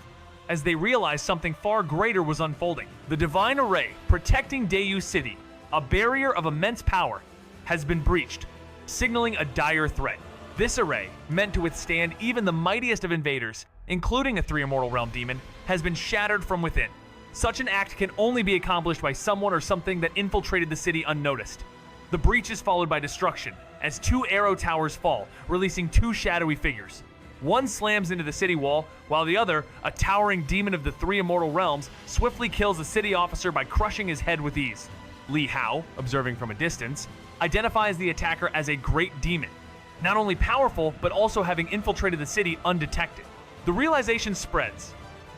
S1: as they realized something far greater was unfolding. The divine array protecting Dayu City, a barrier of immense power, has been breached, signaling a dire threat. This array, meant to withstand even the mightiest of invaders, including a 3 immortal realm demon, has been shattered from within. Such an act can only be accomplished by someone or something that infiltrated the city unnoticed. The breach is followed by destruction, as 2 arrow towers fall, releasing 2 shadowy figures. One slams into the city wall, while the other, a towering demon of the 3 immortal realms, swiftly kills a city officer by crushing his head with ease. Li Hao, observing from a distance, identifies the attacker as a great demon, not only powerful, but also having infiltrated the city undetected. The realization spreads.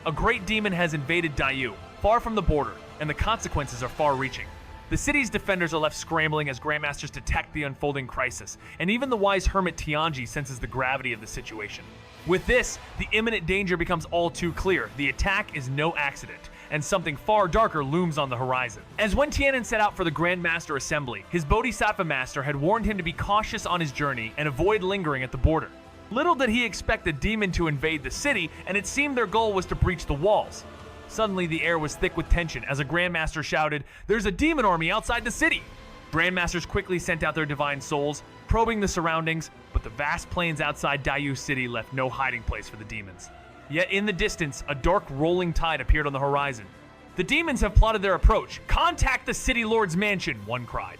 S1: A great demon has invaded Dayu, far from the border, and the consequences are far-reaching. The city's defenders are left scrambling as grandmasters detect the unfolding crisis, and even the wise Hermit Tianji senses the gravity of the situation. With this, the imminent danger becomes all too clear. The attack is no accident, and something far darker looms on the horizon. As when Tianan set out for the Grandmaster Assembly, his Bodhisattva Master had warned him to be cautious on his journey and avoid lingering at the border. Little did he expect the demon to invade the city, and it seemed their goal was to breach the walls. Suddenly, the air was thick with tension as a Grandmaster shouted, "There's a demon army outside the city!" Grandmasters quickly sent out their divine souls, probing the surroundings, but the vast plains outside Dayu City left no hiding place for the demons. Yet in the distance, a dark rolling tide appeared on the horizon. "The demons have plotted their approach. Contact the city lord's mansion," one cried.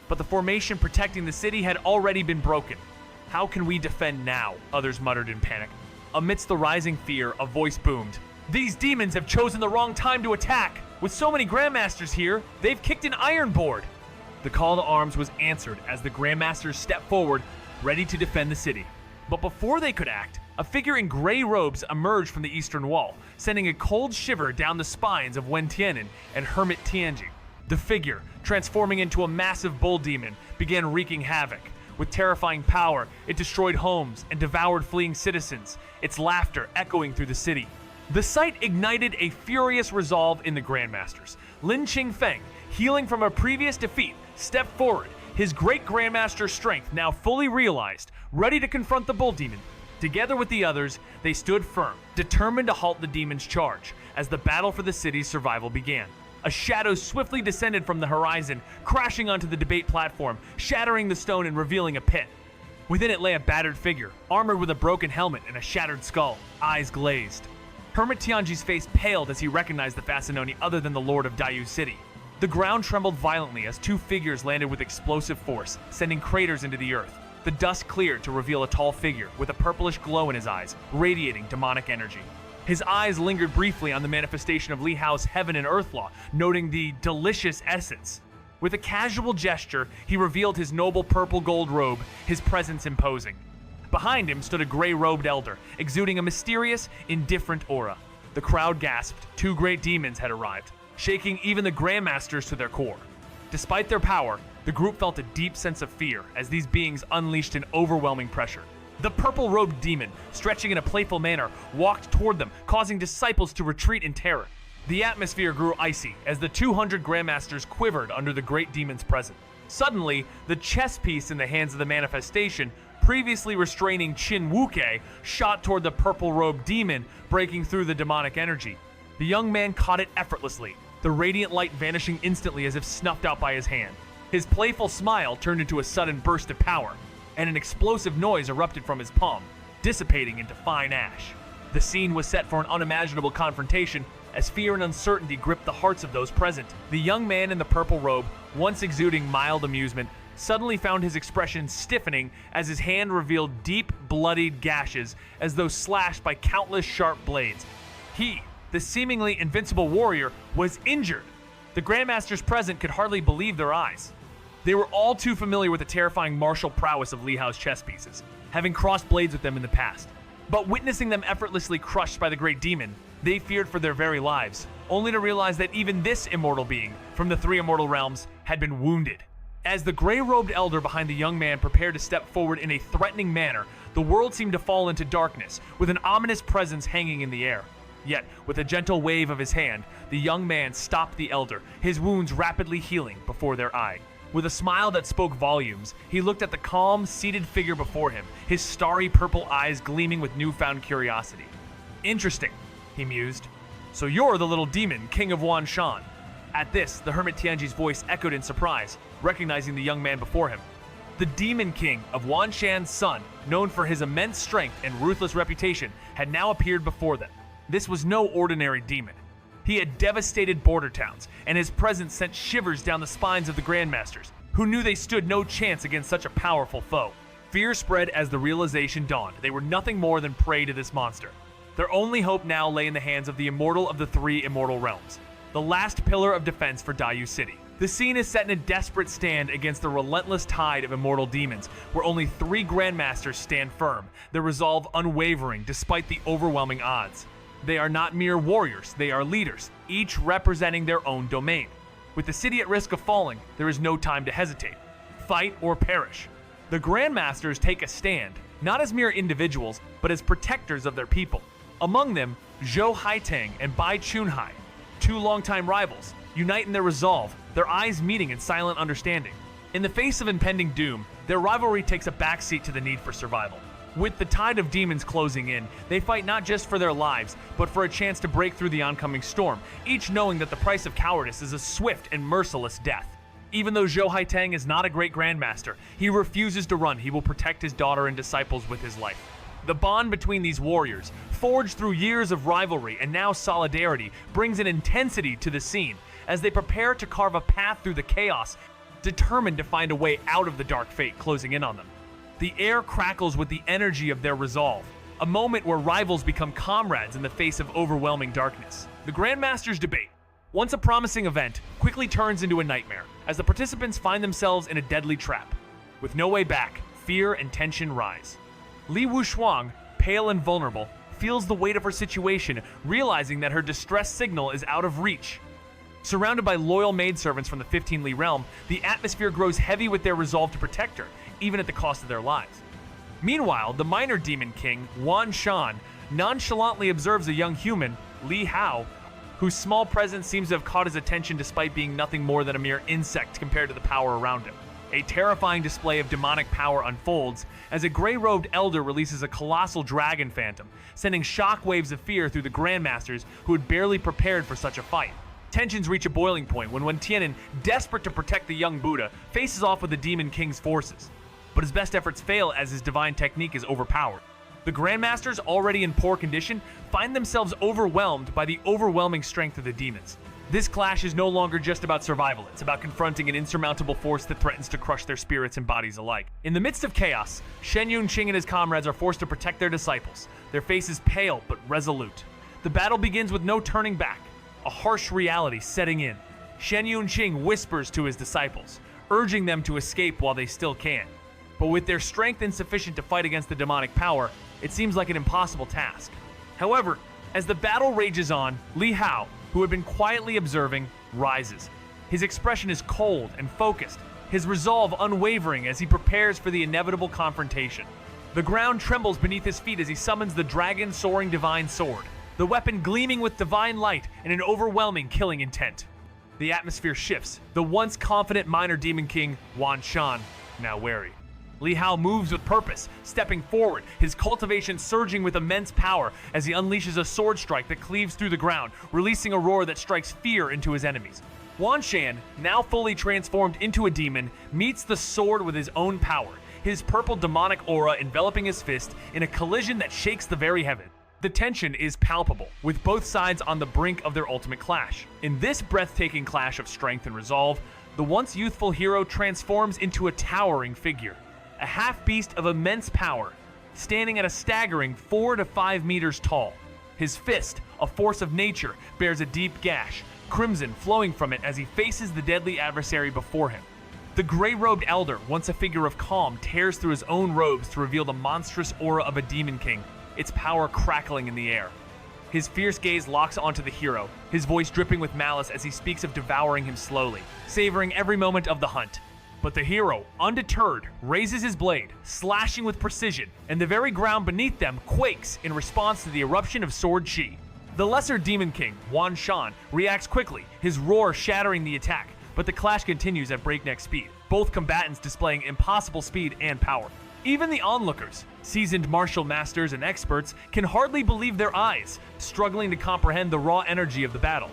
S1: But the formation protecting the city had already been broken. "How can we defend now?" others muttered in panic. Amidst the rising fear, a voice boomed. "These demons have chosen the wrong time to attack. With so many Grandmasters here, they've kicked an iron board." The call to arms was answered as the Grandmasters stepped forward, ready to defend the city. But before they could act, a figure in gray robes emerged from the eastern wall, sending a cold shiver down the spines of Wen Tian'an and Hermit Tianji. The figure, transforming into a massive bull demon, began wreaking havoc. With terrifying power, it destroyed homes and devoured fleeing citizens, its laughter echoing through the city. The sight ignited a furious resolve in the Grandmasters. Lin Qingfeng, healing from a previous defeat, stepped forward, his great Grandmaster strength now fully realized, ready to confront the bull demon. Together with the others, they stood firm, determined to halt the demon's charge, as the battle for the city's survival began. A shadow swiftly descended from the horizon, crashing onto the debate platform, shattering the stone and revealing a pit. Within it lay a battered figure, armored with a broken helmet and a shattered skull, eyes glazed. Hermit Tianji's face paled as he recognized the fast noni other than the Lord of Dayu City. The ground trembled violently as two figures landed with explosive force, sending craters into the earth. The dust cleared to reveal a tall figure with a purplish glow in his eyes, radiating demonic energy. His eyes lingered briefly on the manifestation of Li Hao's heaven and earth law, noting the delicious essence. With a casual gesture, he revealed his noble purple gold robe, his presence imposing. Behind him stood a gray-robed elder, exuding a mysterious, indifferent aura. The crowd gasped. Two great demons had arrived, shaking even the Grandmasters to their core. Despite their power, the group felt a deep sense of fear as these beings unleashed an overwhelming pressure. The purple-robed demon, stretching in a playful manner, walked toward them, causing disciples to retreat in terror. The atmosphere grew icy as the 200 Grandmasters quivered under the great demon's presence. Suddenly, the chess piece in the hands of the manifestation, previously restraining Qin Wuke, shot toward the purple-robed demon, breaking through the demonic energy. The young man caught it effortlessly, the radiant light vanishing instantly as if snuffed out by his hand. His playful smile turned into a sudden burst of power, and an explosive noise erupted from his palm, dissipating into fine ash. The scene was set for an unimaginable confrontation as fear and uncertainty gripped the hearts of those present. The young man in the purple robe, once exuding mild amusement, suddenly found his expression stiffening as his hand revealed deep, bloodied gashes as though slashed by countless sharp blades. He, the seemingly invincible warrior, was injured. The Grandmasters present could hardly believe their eyes. They were all too familiar with the terrifying martial prowess of Li Hao's chess pieces, having crossed blades with them in the past. But witnessing them effortlessly crushed by the great demon, they feared for their very lives, only to realize that even this immortal being, from the three immortal realms, had been wounded. As the gray-robed elder behind the young man prepared to step forward in a threatening manner, the world seemed to fall into darkness, with an ominous presence hanging in the air. Yet, with a gentle wave of his hand, the young man stopped the elder, his wounds rapidly healing before their eye. With a smile that spoke volumes, he looked at the calm, seated figure before him, his starry purple eyes gleaming with newfound curiosity. "Interesting," he mused. "So you're the little demon, king of Wanshan." At this, the Hermit Tianji's voice echoed in surprise, recognizing the young man before him. The Demon King of Wanshan's son, known for his immense strength and ruthless reputation, had now appeared before them. This was no ordinary demon. He had devastated border towns, and his presence sent shivers down the spines of the Grandmasters, who knew they stood no chance against such a powerful foe. Fear spread as the realization dawned. They were nothing more than prey to this monster. Their only hope now lay in the hands of the immortal of the three immortal realms, the last pillar of defense for Dayu City. The scene is set in a desperate stand against the relentless tide of immortal demons, where only three Grandmasters stand firm, their resolve unwavering despite the overwhelming odds. They are not mere warriors, they are leaders, each representing their own domain. With the city at risk of falling, there is no time to hesitate. Fight or perish. The Grandmasters take a stand, not as mere individuals, but as protectors of their people. Among them, Zhou Haitang and Bai Chunhai, two longtime rivals, unite in their resolve, their eyes meeting in silent understanding. In the face of impending doom, their rivalry takes a backseat to the need for survival. With the tide of demons closing in, they fight not just for their lives, but for a chance to break through the oncoming storm, each knowing that the price of cowardice is a swift and merciless death. Even though Zhou Haitang is not a great grandmaster, he refuses to run. He will protect his daughter and disciples with his life. The bond between these warriors, forged through years of rivalry and now solidarity, brings an intensity to the scene as they prepare to carve a path through the chaos, determined to find a way out of the dark fate closing in on them. The air crackles with the energy of their resolve, a moment where rivals become comrades in the face of overwhelming darkness. The Grandmasters' debate, once a promising event, quickly turns into a nightmare as the participants find themselves in a deadly trap. With no way back, fear and tension rise. Li Wushuang, pale and vulnerable, feels the weight of her situation, realizing that her distress signal is out of reach. Surrounded by loyal maidservants from the 15 Li realm, the atmosphere grows heavy with their resolve to protect her, even at the cost of their lives. Meanwhile, the minor demon king, Wan Shan, nonchalantly observes a young human, Li Hao, whose small presence seems to have caught his attention despite being nothing more than a mere insect compared to the power around him. A terrifying display of demonic power unfolds as a gray-robed elder releases a colossal dragon phantom, sending shockwaves of fear through the Grandmasters who had barely prepared for such a fight. Tensions reach a boiling point when Wen Tian'an, desperate to protect the young Buddha, faces off with the Demon King's forces. But his best efforts fail as his divine technique is overpowered. The Grandmasters, already in poor condition, find themselves overwhelmed by the overwhelming strength of the demons. This clash is no longer just about survival, it's about confronting an insurmountable force that threatens to crush their spirits and bodies alike. In the midst of chaos, Shen Yunqing and his comrades are forced to protect their disciples, their faces pale but resolute. The battle begins with no turning back, a harsh reality setting in. Shen Yunqing whispers to his disciples, urging them to escape while they still can. But with their strength insufficient to fight against the demonic power, it seems like an impossible task. However, as the battle rages on, Li Hao, who had been quietly observing, rises. His expression is cold and focused, his resolve unwavering as he prepares for the inevitable confrontation. The ground trembles beneath his feet as he summons the dragon soaring divine sword, the weapon gleaming with divine light and an overwhelming killing intent. The atmosphere shifts, the once confident minor demon king, Wan Shan, now wary. Li Hao moves with purpose, stepping forward, his cultivation surging with immense power as he unleashes a sword strike that cleaves through the ground, releasing a roar that strikes fear into his enemies. Wan Shan, now fully transformed into a demon, meets the sword with his own power, his purple demonic aura enveloping his fist in a collision that shakes the very heaven. The tension is palpable, with both sides on the brink of their ultimate clash. In this breathtaking clash of strength and resolve, the once youthful hero transforms into a towering figure. A half-beast of immense power, standing at a staggering 4 to 5 meters tall. His fist, a force of nature, bears a deep gash, crimson flowing from it as he faces the deadly adversary before him. The gray-robed elder, once a figure of calm, tears through his own robes to reveal the monstrous aura of a demon king, its power crackling in the air. His fierce gaze locks onto the hero, his voice dripping with malice as he speaks of devouring him slowly, savoring every moment of the hunt. But the hero, undeterred, raises his blade, slashing with precision, and the very ground beneath them quakes in response to the eruption of sword chi. The lesser demon king, Wan Shan, reacts quickly, his roar shattering the attack, but the clash continues at breakneck speed, both combatants displaying impossible speed and power. Even the onlookers, seasoned martial masters and experts, can hardly believe their eyes, struggling to comprehend the raw energy of the battle.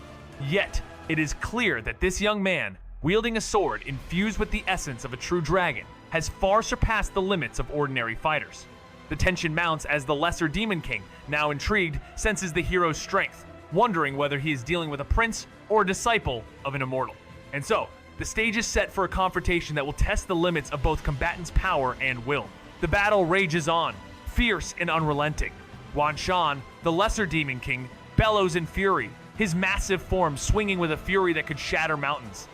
S1: Yet, it is clear that this young man, wielding a sword infused with the essence of a true dragon, has far surpassed the limits of ordinary fighters. The tension mounts as the lesser demon king, now intrigued, senses the hero's strength, wondering whether he is dealing with a prince or a disciple of an immortal. And so, the stage is set for a confrontation that will test the limits of both combatants' power and will. The battle rages on, fierce and unrelenting. Wan Shan, the lesser demon king, bellows in fury, his massive form swinging with a fury that could shatter mountains.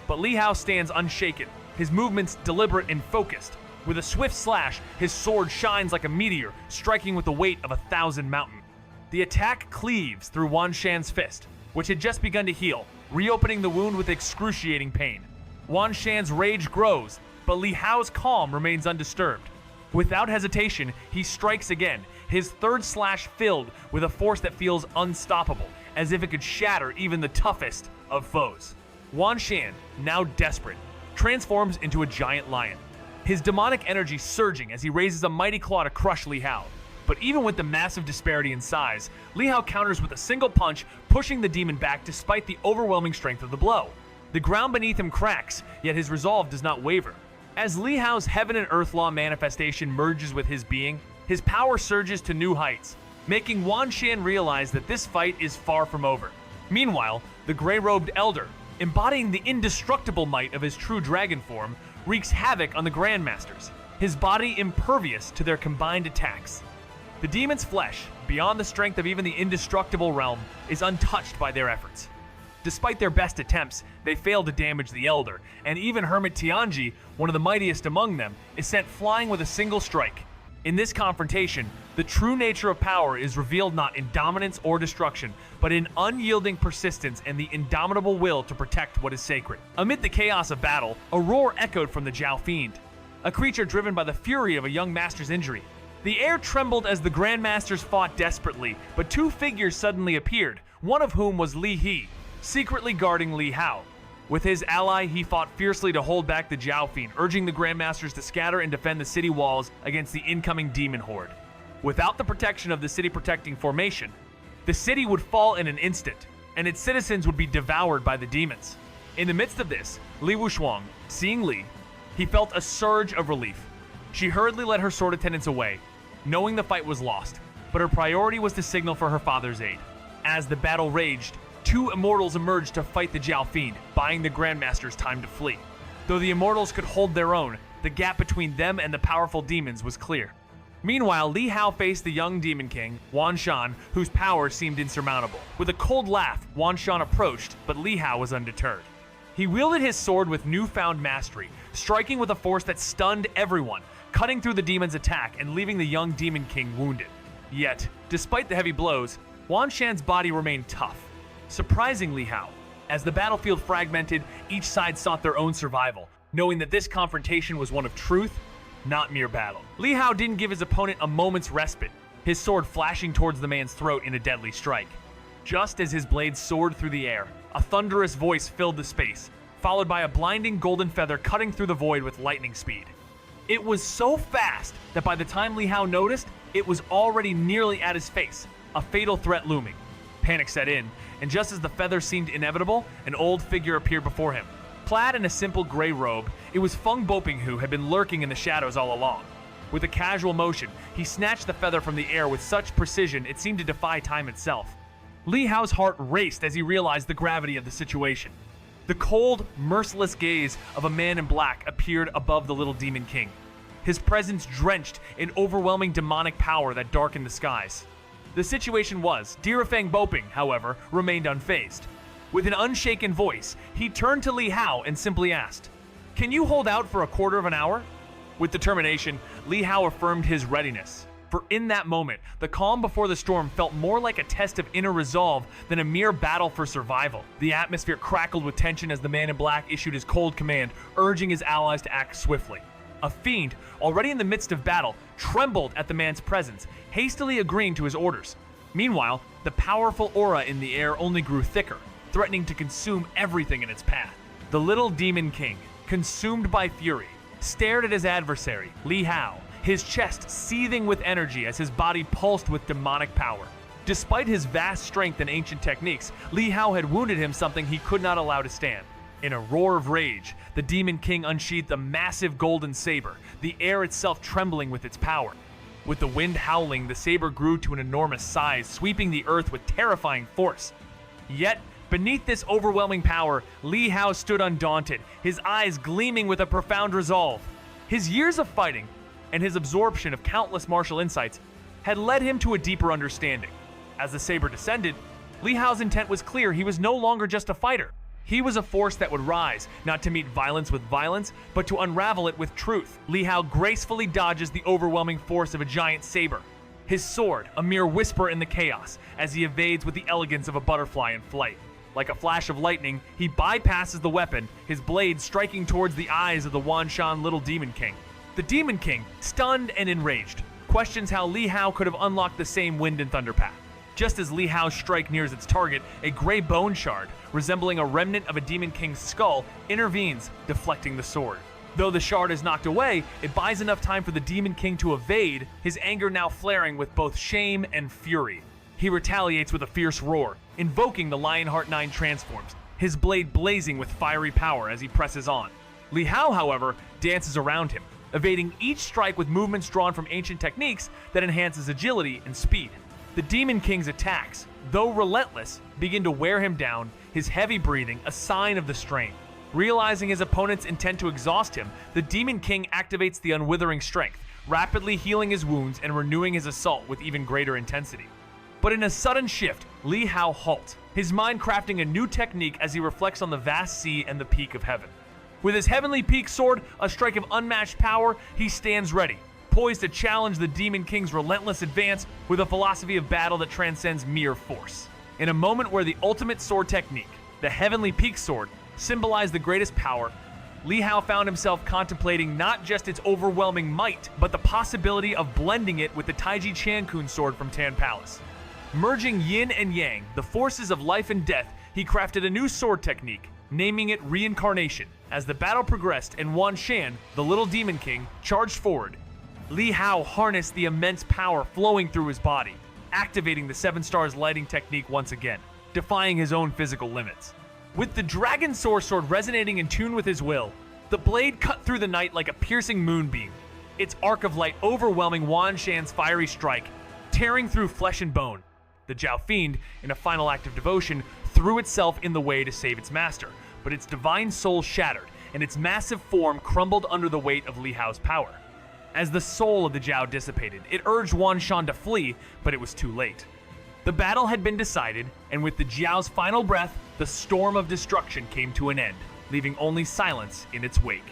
S1: But Li Hao stands unshaken, his movements deliberate and focused. With a swift slash, his sword shines like a meteor, striking with the weight of 1,000 mountains. The attack cleaves through Wan Shan's fist, which had just begun to heal, reopening the wound with excruciating pain. Wan Shan's rage grows, but Li Hao's calm remains undisturbed. Without hesitation, he strikes again, his third slash filled with a force that feels unstoppable, as if it could shatter even the toughest of foes. Wan Shan, now desperate, transforms into a giant lion, his demonic energy surging as he raises a mighty claw to crush Li Hao. But even with the massive disparity in size, Li Hao counters with a single punch, pushing the demon back despite the overwhelming strength of the blow. The ground beneath him cracks, yet his resolve does not waver. As Li Hao's Heaven and Earth Law manifestation merges with his being, his power surges to new heights, making Wan Xian realize that this fight is far from over. Meanwhile, the gray-robed elder, embodying the indestructible might of his true dragon form, wreaks havoc on the Grandmasters, his body impervious to their combined attacks. The demon's flesh, beyond the strength of even the indestructible realm, is untouched by their efforts. Despite their best attempts, they fail to damage the Elder, and even Hermit Tianji, one of the mightiest among them, is sent flying with a single strike. In this confrontation, the true nature of power is revealed not in dominance or destruction, but in unyielding persistence and the indomitable will to protect what is sacred. Amid the chaos of battle, a roar echoed from the Jiao Fiend, a creature driven by the fury of a young master's injury. The air trembled as the Grandmasters fought desperately, but two figures suddenly appeared, one of whom was Li He, secretly guarding Li Hao. With his ally, he fought fiercely to hold back the Jiao Fiend, urging the Grandmasters to scatter and defend the city walls against the incoming demon horde. Without the protection of the city-protecting formation, the city would fall in an instant, and its citizens would be devoured by the demons. In the midst of this, Li Wushuang, seeing Li, he felt a surge of relief. She hurriedly led her sword attendants away, knowing the fight was lost, but her priority was to signal for her father's aid. As the battle raged, two immortals emerged to fight the Jiao Fiend, buying the Grandmasters time to flee. Though the immortals could hold their own, the gap between them and the powerful demons was clear. Meanwhile, Li Hao faced the young Demon King, Wan Shan, whose power seemed insurmountable. With a cold laugh, Wan Shan approached, but Li Hao was undeterred. He wielded his sword with newfound mastery, striking with a force that stunned everyone, cutting through the demon's attack and leaving the young Demon King wounded. Yet, despite the heavy blows, Wan Shan's body remained tough. Surprising Li Hao, as the battlefield fragmented, each side sought their own survival, knowing that this confrontation was one of truth, not mere battle. Li Hao didn't give his opponent a moment's respite, his sword flashing towards the man's throat in a deadly strike. Just as his blade soared through the air, a thunderous voice filled the space, followed by a blinding golden feather cutting through the void with lightning speed. It was so fast that by the time Li Hao noticed, it was already nearly at his face, a fatal threat looming. Panic set in, and just as the feather seemed inevitable, an old figure appeared before him. Clad in a simple gray robe, it was Feng Boping who had been lurking in the shadows all along. With a casual motion, he snatched the feather from the air with such precision it seemed to defy time itself. Li Hao's heart raced as he realized the gravity of the situation. The cold, merciless gaze of a man in black appeared above the little Demon King, his presence drenched in overwhelming demonic power that darkened the skies. The situation was, Feng Boping, however, remained unfazed. With an unshaken voice, he turned to Li Hao and simply asked, "Can you hold out for a quarter of an hour?" With determination, Li Hao affirmed his readiness. For in that moment, the calm before the storm felt more like a test of inner resolve than a mere battle for survival. The atmosphere crackled with tension as the man in black issued his cold command, urging his allies to act swiftly. A fiend, already in the midst of battle, trembled at the man's presence, hastily agreeing to his orders. Meanwhile, the powerful aura in the air only grew thicker, threatening to consume everything in its path. The little Demon King, consumed by fury, stared at his adversary, Li Hao, his chest seething with energy as his body pulsed with demonic power. Despite his vast strength and ancient techniques, Li Hao had wounded him something he could not allow to stand. In a roar of rage, the Demon King unsheathed a massive golden saber, the air itself trembling with its power. With the wind howling, the saber grew to an enormous size, sweeping the earth with terrifying force. Yet, beneath this overwhelming power, Li Hao stood undaunted, his eyes gleaming with a profound resolve. His years of fighting, and his absorption of countless martial insights, had led him to a deeper understanding. As the saber descended, Li Hao's intent was clear. He was no longer just a fighter. He was a force that would rise, not to meet violence with violence, but to unravel it with truth. Li Hao gracefully dodges the overwhelming force of a giant saber, his sword a mere whisper in the chaos, as he evades with the elegance of a butterfly in flight. Like a flash of lightning, he bypasses the weapon, his blade striking towards the eyes of the Wan Shan little Demon King. The Demon King, stunned and enraged, questions how Li Hao could have unlocked the same wind and thunder path. Just as Li Hao's strike nears its target, a gray bone shard, resembling a remnant of a Demon King's skull, intervenes, deflecting the sword. Though the shard is knocked away, it buys enough time for the Demon King to evade, his anger now flaring with both shame and fury. He retaliates with a fierce roar, invoking the Lionheart 9 transforms, his blade blazing with fiery power as he presses on. Li Hao, however, dances around him, evading each strike with movements drawn from ancient techniques that enhances agility and speed. The Demon King's attacks, though relentless, begin to wear him down, his heavy breathing a sign of the strain. Realizing his opponent's intent to exhaust him, the Demon King activates the unwithering strength, rapidly healing his wounds and renewing his assault with even greater intensity. But in a sudden shift, Li Hao halts, his mind crafting a new technique as he reflects on the vast sea and the peak of heaven. With his Heavenly Peak sword, a strike of unmatched power, he stands ready, poised to challenge the Demon King's relentless advance with a philosophy of battle that transcends mere force. In a moment where the ultimate sword technique, the Heavenly Peak sword, symbolized the greatest power, Li Hao found himself contemplating not just its overwhelming might, but the possibility of blending it with the Taiji Qiankun sword from Tan Palace. Merging yin and yang, the forces of life and death, he crafted a new sword technique, naming it Reincarnation. As the battle progressed and Wan Shan, the little Demon King, charged forward, Li Hao harnessed the immense power flowing through his body, activating the Seven Stars lighting technique once again, defying his own physical limits. With the Dragon Sword resonating in tune with his will, the blade cut through the night like a piercing moonbeam, its arc of light overwhelming Wan Shan's fiery strike, tearing through flesh and bone. The Jiao Fiend, in a final act of devotion, threw itself in the way to save its master, but its divine soul shattered, and its massive form crumbled under the weight of Li Hao's power. As the soul of the Jiao dissipated, it urged Wan Shan to flee, but it was too late. The battle had been decided, and with the Jiao's final breath, the storm of destruction came to an end, leaving only silence in its wake.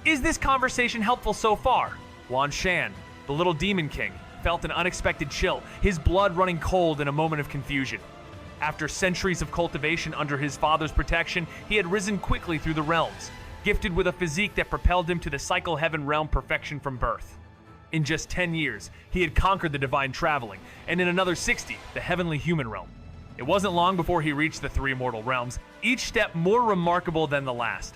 S1: Is this conversation helpful so far? Wan Shan, the little Demon King, felt an unexpected chill, his blood running cold in a moment of confusion. After centuries of cultivation under his father's protection, he had risen quickly through the realms, gifted with a physique that propelled him to the Cycle Heaven realm perfection from birth. In just 10 years, he had conquered the Divine Traveling, and in another 60, the Heavenly Human realm. It wasn't long before he reached the three immortal realms, each step more remarkable than the last.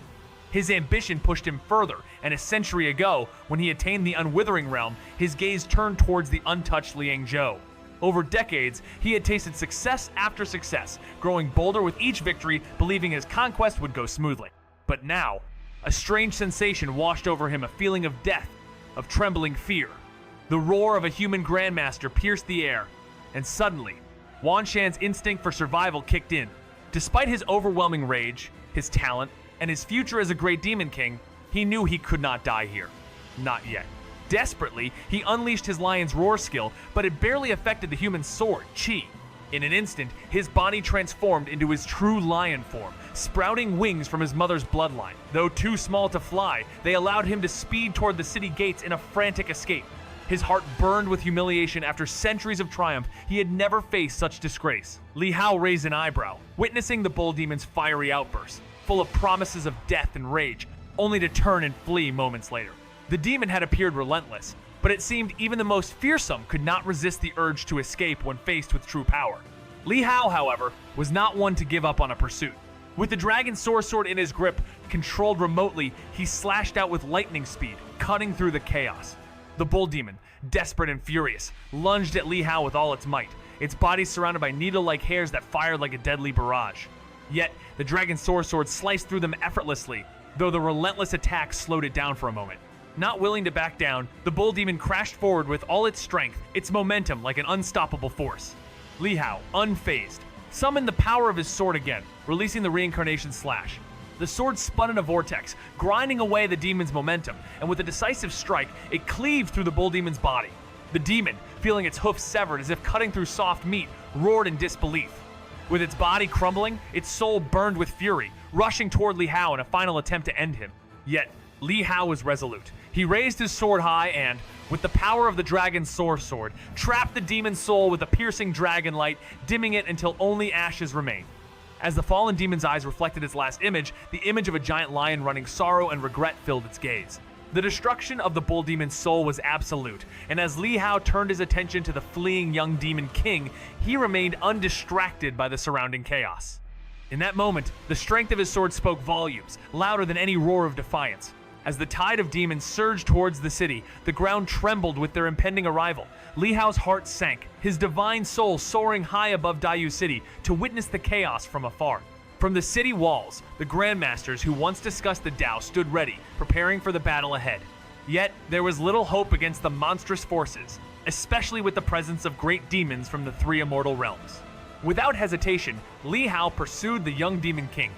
S1: His ambition pushed him further, and a century ago, when he attained the Unwithering realm, his gaze turned towards the untouched Liangzhou. Over decades, he had tasted success after success, growing bolder with each victory, believing his conquest would go smoothly. But now, a strange sensation washed over him, a feeling of death, of trembling fear. The roar of a human grandmaster pierced the air, and suddenly, Wan Shan's instinct for survival kicked in. Despite his overwhelming rage, his talent, and his future as a great Demon King, he knew he could not die here. Not yet. Desperately, he unleashed his lion's roar skill, but it barely affected the human sword, Qi. In an instant, his body transformed into his true lion form, sprouting wings from his mother's bloodline. Though too small to fly, they allowed him to speed toward the city gates in a frantic escape. His heart burned with humiliation after centuries of triumph. He had never faced such disgrace. Li Hao raised an eyebrow, witnessing the bull demon's fiery outburst, full of promises of death and rage, only to turn and flee moments later. The demon had appeared relentless, but it seemed even the most fearsome could not resist the urge to escape when faced with true power. Li Hao, however, was not one to give up on a pursuit. With the dragon sword in his grip, controlled remotely, he slashed out with lightning speed, cutting through the chaos. The bull demon, desperate and furious, lunged at Li Hao with all its might, its body surrounded by needle-like hairs that fired like a deadly barrage. Yet, the dragon sword sliced through them effortlessly, though the relentless attack slowed it down for a moment. Not willing to back down, the bull demon crashed forward with all its strength, its momentum like an unstoppable force. Li Hao, unfazed, summoned the power of his sword again, releasing the Reincarnation slash. The sword spun in a vortex, grinding away the demon's momentum, and with a decisive strike, it cleaved through the bull demon's body. The demon, feeling its hoofs severed as if cutting through soft meat, roared in disbelief. With its body crumbling, its soul burned with fury, rushing toward Li Hao in a final attempt to end him. Yet, Li Hao was resolute. He raised his sword high and, with the power of the dragon's sword, trapped the demon's soul with a piercing dragon light, dimming it until only ashes remained. As the fallen demon's eyes reflected its last image, the image of a giant lion running sorrow and regret filled its gaze. The destruction of the bull demon's soul was absolute, and as Li Hao turned his attention to the fleeing young demon king, he remained undistracted by the surrounding chaos. In that moment, the strength of his sword spoke volumes, louder than any roar of defiance. As the tide of demons surged towards the city, the ground trembled with their impending arrival. Li Hao's heart sank, his divine soul soaring high above Dayu City to witness the chaos from afar. From the city walls, the Grandmasters who once discussed the Tao stood ready, preparing for the battle ahead. Yet, there was little hope against the monstrous forces, especially with the presence of great demons from the three immortal realms. Without hesitation, Li Hao pursued the young Demon King.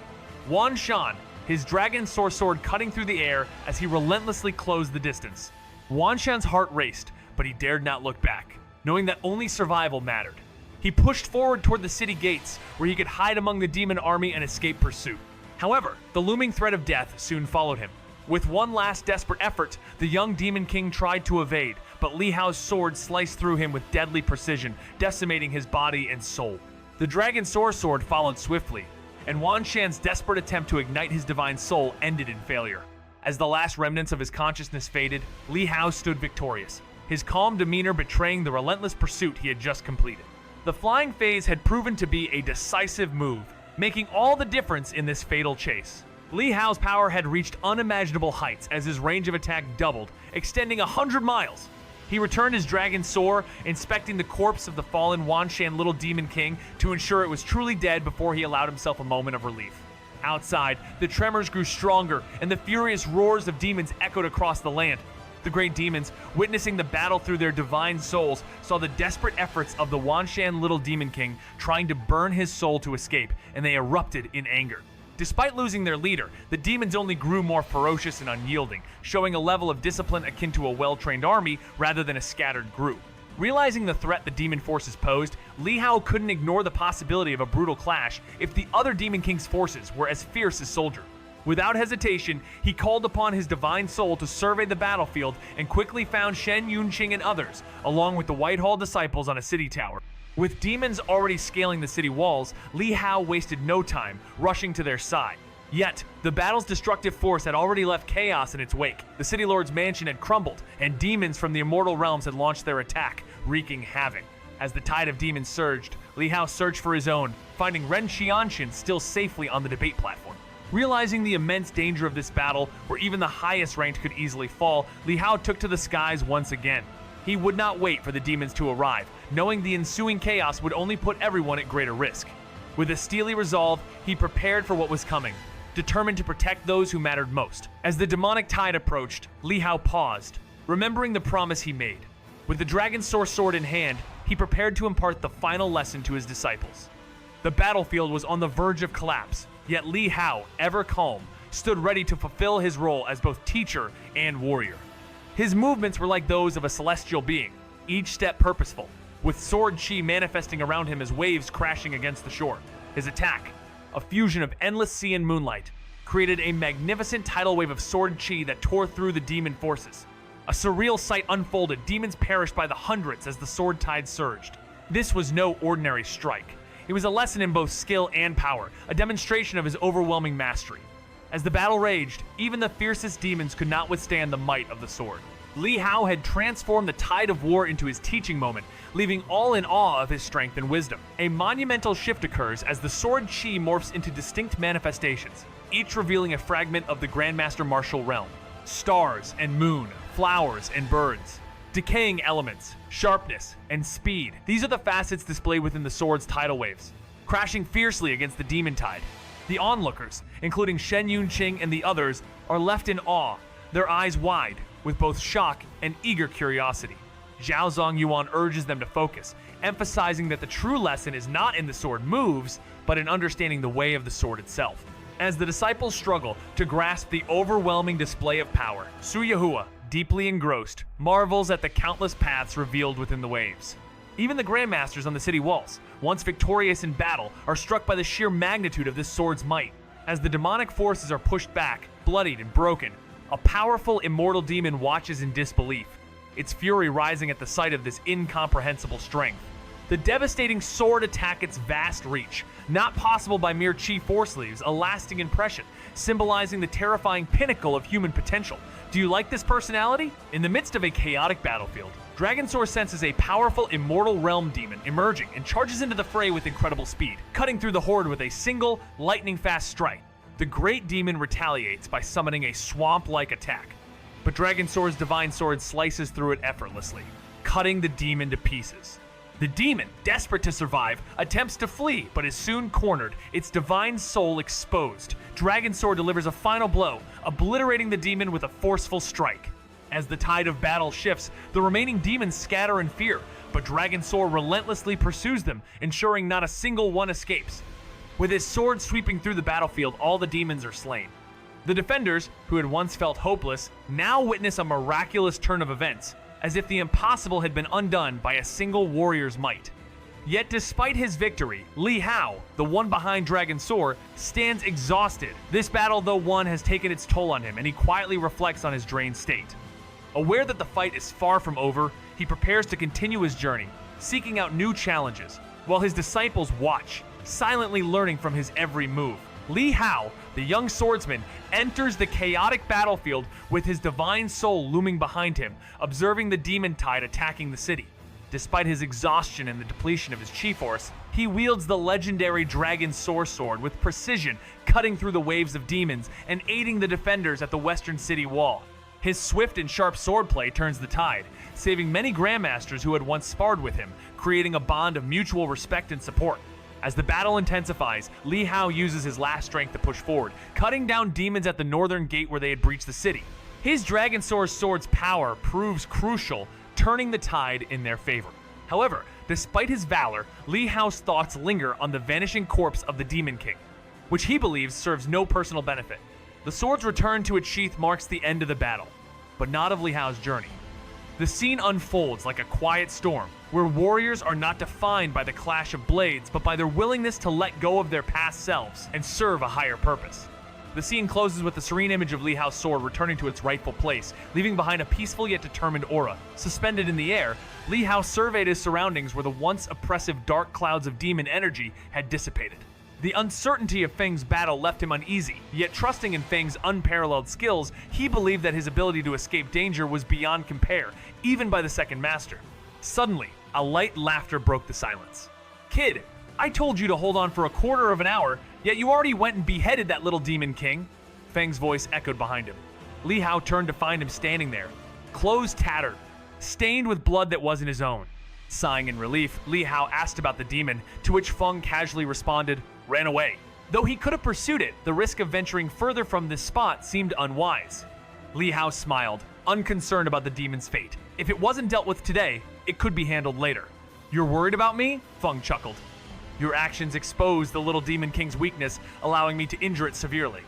S1: Wan Shan, his dragon sword cutting through the air as he relentlessly closed the distance. Wan Shan's heart raced, but he dared not look back, knowing that only survival mattered. He pushed forward toward the city gates, where he could hide among the demon army and escape pursuit. However, the looming threat of death soon followed him. With one last desperate effort, the young Demon King tried to evade, but Li Hao's sword sliced through him with deadly precision, decimating his body and soul. The dragon sword followed swiftly, and Wan Shan's desperate attempt to ignite his divine soul ended in failure. As the last remnants of his consciousness faded, Li Hao stood victorious, his calm demeanor betraying the relentless pursuit he had just completed. The flying phase had proven to be a decisive move, making all the difference in this fatal chase. Li Hao's power had reached unimaginable heights as his range of attack doubled, extending 100 miles. He returned his dragon sword, inspecting the corpse of the fallen Wan Shan Little Demon King to ensure it was truly dead before he allowed himself a moment of relief. Outside, the tremors grew stronger and the furious roars of demons echoed across the land. The great demons, witnessing the battle through their divine souls, saw the desperate efforts of the Wan Shan Little Demon King trying to burn his soul to escape, and they erupted in anger. Despite losing their leader, the demons only grew more ferocious and unyielding, showing a level of discipline akin to a well-trained army rather than a scattered group. Realizing the threat the demon forces posed, Li Hao couldn't ignore the possibility of a brutal clash if the other Demon King's forces were as fierce as soldier. Without hesitation, he called upon his divine soul to survey the battlefield and quickly found Shen Yunqing and others, along with the Whitehall disciples on a city tower. With demons already scaling the city walls, Li Hao wasted no time, rushing to their side. Yet, the battle's destructive force had already left chaos in its wake. The City Lord's mansion had crumbled, and demons from the immortal realms had launched their attack, wreaking havoc. As the tide of demons surged, Li Hao searched for his own, finding Ren Xianxia still safely on the debate platform. Realizing the immense danger of this battle, where even the highest ranked could easily fall, Li Hao took to the skies once again. He would not wait for the demons to arrive, knowing the ensuing chaos would only put everyone at greater risk. With a steely resolve, he prepared for what was coming, determined to protect those who mattered most. As the demonic tide approached, Li Hao paused, remembering the promise he made. With the dragon sword in hand, he prepared to impart the final lesson to his disciples. The battlefield was on the verge of collapse, yet Li Hao, ever calm, stood ready to fulfill his role as both teacher and warrior. His movements were like those of a celestial being, each step purposeful, with sword chi manifesting around him as waves crashing against the shore. His attack, a fusion of endless sea and moonlight, created a magnificent tidal wave of sword chi that tore through the demon forces. A surreal sight unfolded, demons perished by the hundreds as the sword tide surged. This was no ordinary strike. It was a lesson in both skill and power, a demonstration of his overwhelming mastery. As the battle raged, even the fiercest demons could not withstand the might of the sword. Li Hao had transformed the tide of war into his teaching moment, leaving all in awe of his strength and wisdom. A monumental shift occurs as the sword chi morphs into distinct manifestations, each revealing a fragment of the Grandmaster martial realm. Stars and moon, flowers and birds, decaying elements, sharpness, and speed. These are the facets displayed within the sword's tidal waves, crashing fiercely against the demon tide. The onlookers, including Shen Yunqing and the others, are left in awe, their eyes wide, with both shock and eager curiosity. Zhao Zongyuan urges them to focus, emphasizing that the true lesson is not in the sword moves, but in understanding the way of the sword itself. As the disciples struggle to grasp the overwhelming display of power, Su Yahua, deeply engrossed, marvels at the countless paths revealed within the waves. Even the Grandmasters on the city walls, once victorious in battle, are struck by the sheer magnitude of this sword's might. As the demonic forces are pushed back, bloodied and broken, a powerful immortal demon watches in disbelief, its fury rising at the sight of this incomprehensible strength. The devastating sword attack its vast reach, not possible by mere chi force, leaves a lasting impression, symbolizing the terrifying pinnacle of human potential. Do you like this personality? In the midst of a chaotic battlefield, Dragonsaur senses a powerful immortal realm demon emerging and charges into the fray with incredible speed, cutting through the horde with a single, lightning-fast strike. The great demon retaliates by summoning a swamp-like attack, but Dragonsaur's divine sword slices through it effortlessly, cutting the demon to pieces. The demon, desperate to survive, attempts to flee, but is soon cornered, its divine soul exposed. Dragon Sword delivers a final blow, obliterating the demon with a forceful strike. As the tide of battle shifts, the remaining demons scatter in fear, but Dragon Sword relentlessly pursues them, ensuring not a single one escapes. With his sword sweeping through the battlefield, all the demons are slain. The defenders, who had once felt hopeless, now witness a miraculous turn of events, as if the impossible had been undone by a single warrior's might. Yet despite his victory, Li Hao, the one behind Dragon Sword, stands exhausted. This battle, though won, has taken its toll on him, and he quietly reflects on his drained state. Aware that the fight is far from over, he prepares to continue his journey, seeking out new challenges, while his disciples watch, silently learning from his every move. Li Hao, the young swordsman, enters the chaotic battlefield with his divine soul looming behind him, observing the demon tide attacking the city. Despite his exhaustion and the depletion of his chi force, he wields the legendary Dragon Sword with precision, cutting through the waves of demons and aiding the defenders at the western city wall. His swift and sharp swordplay turns the tide, saving many grandmasters who had once sparred with him, creating a bond of mutual respect and support. As the battle intensifies, Li Hao uses his last strength to push forward, cutting down demons at the northern gate where they had breached the city. His Dragon Sword's power proves crucial, turning the tide in their favor. However, despite his valor, Li Hao's thoughts linger on the vanishing corpse of the Demon King, which he believes serves no personal benefit. The sword's return to its sheath marks the end of the battle, but not of Li Hao's journey. The scene unfolds like a quiet storm, where warriors are not defined by the clash of blades, but by their willingness to let go of their past selves and serve a higher purpose. The scene closes with the serene image of Li Hao's sword returning to its rightful place, leaving behind a peaceful yet determined aura. Suspended in the air, Li Hao surveyed his surroundings where the once oppressive dark clouds of demon energy had dissipated. The uncertainty of Feng's battle left him uneasy, yet trusting in Feng's unparalleled skills, he believed that his ability to escape danger was beyond compare, even by the second master. Suddenly, a light laughter broke the silence. "Kid, I told you to hold on for a quarter of an hour, yet you already went and beheaded that little demon king." Feng's voice echoed behind him. Li Hao turned to find him standing there, clothes tattered, stained with blood that wasn't his own. Sighing in relief, Li Hao asked about the demon, to which Feng casually responded, "Ran away." Though he could have pursued it, the risk of venturing further from this spot seemed unwise. Li Hao smiled, unconcerned about the demon's fate. If it wasn't dealt with today, it could be handled later. "You're worried about me?" Feng chuckled. "Your actions expose the little demon king's weakness, allowing me to injure it severely.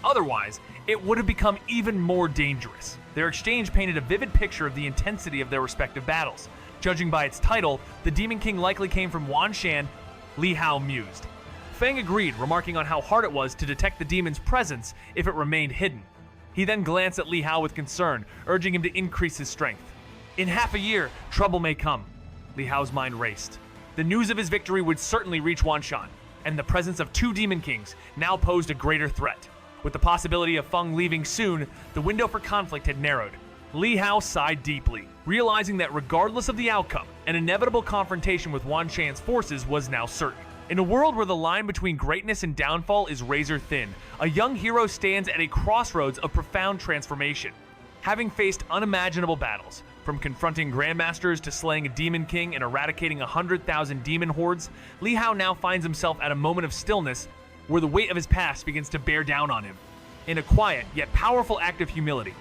S1: Otherwise, it would have become even more dangerous." Their exchange painted a vivid picture of the intensity of their respective battles. Judging by its title, the Demon King likely came from Wanshan. Li Hao mused. Feng agreed, remarking on how hard it was to detect the demon's presence if it remained hidden. He then glanced at Li Hao with concern, urging him to increase his strength. In half a year, trouble may come. Li Hao's mind raced. The news of his victory would certainly reach Wanshan, and the presence of two Demon Kings now posed a greater threat. With the possibility of Feng leaving soon, the window for conflict had narrowed. Li Hao sighed deeply, realizing that regardless of the outcome, an inevitable confrontation with Wanshan's forces was now certain. In a world where the line between greatness and downfall is razor thin, a young hero stands at a crossroads of profound transformation. Having faced unimaginable battles, from confronting grandmasters to slaying a demon king and eradicating 100,000 demon hordes, Li Hao now finds himself at a moment of stillness where the weight of his past begins to bear down on him. In a quiet yet powerful act of humility,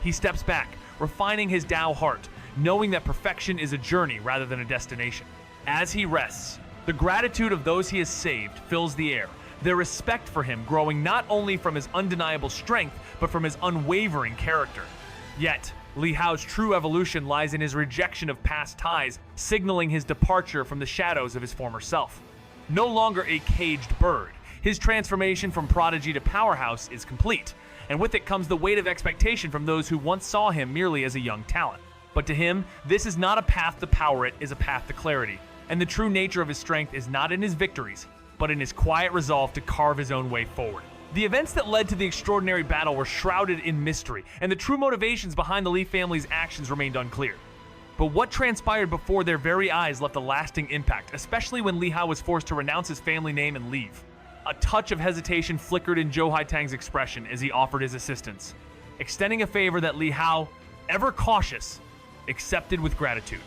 S1: he steps back, refining his Tao heart, knowing that perfection is a journey rather than a destination. As he rests, the gratitude of those he has saved fills the air, their respect for him growing not only from his undeniable strength, but from his unwavering character. Yet, Li Hao's true evolution lies in his rejection of past ties, signaling his departure from the shadows of his former self. No longer a caged bird, his transformation from prodigy to powerhouse is complete, and with it comes the weight of expectation from those who once saw him merely as a young talent. But to him, this is not a path to power, it is a path to clarity. And the true nature of his strength is not in his victories, but in his quiet resolve to carve his own way forward. The events that led to the extraordinary battle were shrouded in mystery, and the true motivations behind the Li family's actions remained unclear. But what transpired before their very eyes left a lasting impact, especially when Li Hao was forced to renounce his family name and leave. A touch of hesitation flickered in Zhou Haitang's expression as he offered his assistance, extending a favor that Li Hao, ever cautious, accepted with gratitude.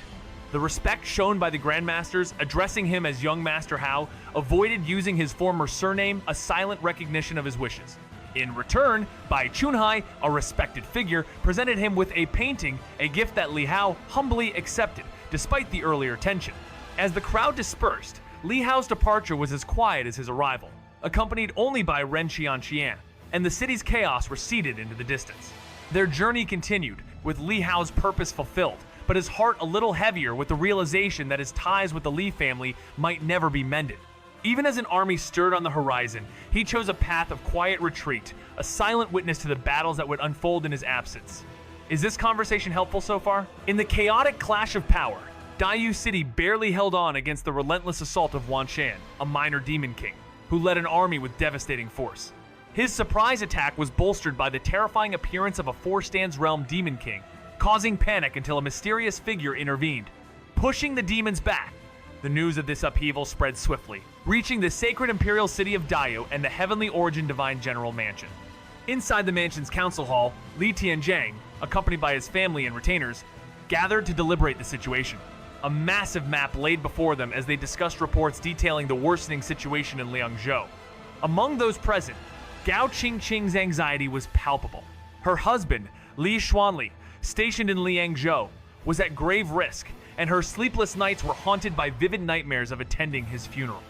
S1: The respect shown by the Grandmasters, addressing him as young Master Hao, avoided using his former surname, a silent recognition of his wishes. In return, Bai Chunhai, a respected figure, presented him with a painting, a gift that Li Hao humbly accepted, despite the earlier tension. As the crowd dispersed, Li Hao's departure was as quiet as his arrival, accompanied only by Ren Xianxia, and the city's chaos receded into the distance. Their journey continued, with Li Hao's purpose fulfilled, but his heart a little heavier with the realization that his ties with the Li family might never be mended. Even as an army stirred on the horizon, he chose a path of quiet retreat, a silent witness to the battles that would unfold in his absence. Is this conversation helpful so far? In the chaotic clash of power, Daiyu City barely held on against the relentless assault of Wanshan, a minor demon king, who led an army with devastating force. His surprise attack was bolstered by the terrifying appearance of a four-stands realm demon king, causing panic until a mysterious figure intervened, pushing the demons back. The news of this upheaval spread swiftly, reaching the sacred imperial city of Daiyu and the heavenly origin divine general mansion. Inside the mansion's council hall, Li Tianjiang, accompanied by his family and retainers, gathered to deliberate the situation. A massive map laid before them as they discussed reports detailing the worsening situation in Liangzhou. Among those present, Gao Qingqing's anxiety was palpable. Her husband, Li Xuanli, stationed in Liangzhou, was at grave risk, and her sleepless nights were haunted by vivid nightmares of attending his funeral.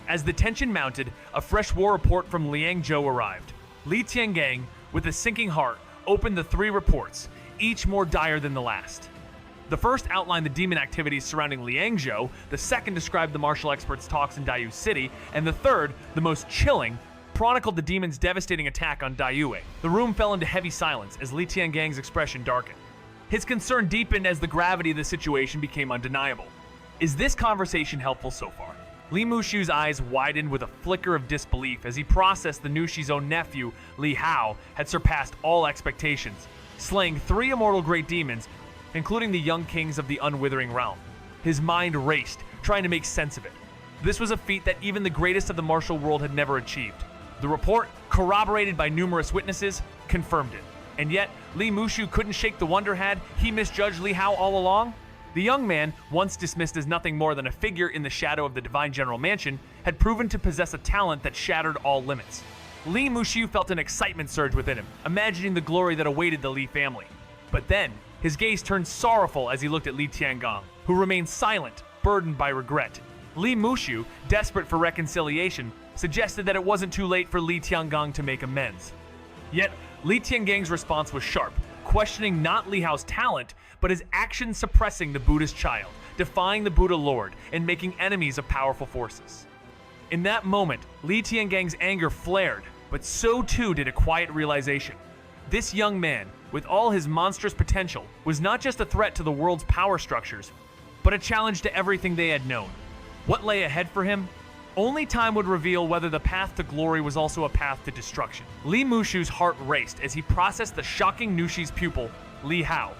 S1: As the tension mounted, a fresh war report from Liangzhou arrived. Li Tiangang, with a sinking heart, opened the three reports, each more dire than the last. The first outlined the demon activities surrounding Liangzhou, the second described the martial experts' talks in Daiyu City, and the third, the most chilling, chronicled the demon's devastating attack on Daiyue. The room fell into heavy silence as Li Tiangang's expression darkened. His concern deepened as the gravity of the situation became undeniable. Is this conversation helpful so far? Li Mushu's eyes widened with a flicker of disbelief as he processed the Nushi's own nephew, Li Hao, had surpassed all expectations, slaying 3 immortal great demons, including the young kings of the Unwithering Realm. His mind raced, trying to make sense of it. This was a feat that even the greatest of the martial world had never achieved. The report, corroborated by numerous witnesses, confirmed it. And yet, Li Mushu couldn't shake the wonder had he misjudged Li Hao all along? The young man, once dismissed as nothing more than a figure in the shadow of the Divine General Mansion, had proven to possess a talent that shattered all limits. Li Mushu felt an excitement surge within him, imagining the glory that awaited the Li family. But then, his gaze turned sorrowful as he looked at Li Tiangang, who remained silent, burdened by regret. Li Mushu, desperate for reconciliation, suggested that it wasn't too late for Li Tiangang to make amends. Yet, Li Tiangang's response was sharp, questioning not Li Hao's talent, but his actions suppressing the Buddha's child, defying the Buddha Lord, and making enemies of powerful forces. In that moment, Li Tiangang's anger flared, but so too did a quiet realization. This young man, with all his monstrous potential, was not just a threat to the world's power structures, but a challenge to everything they had known. What lay ahead for him? Only time would reveal whether the path to glory was also a path to destruction. Li Mushu's heart raced as he processed the shocking Nushi's pupil, Li Hao,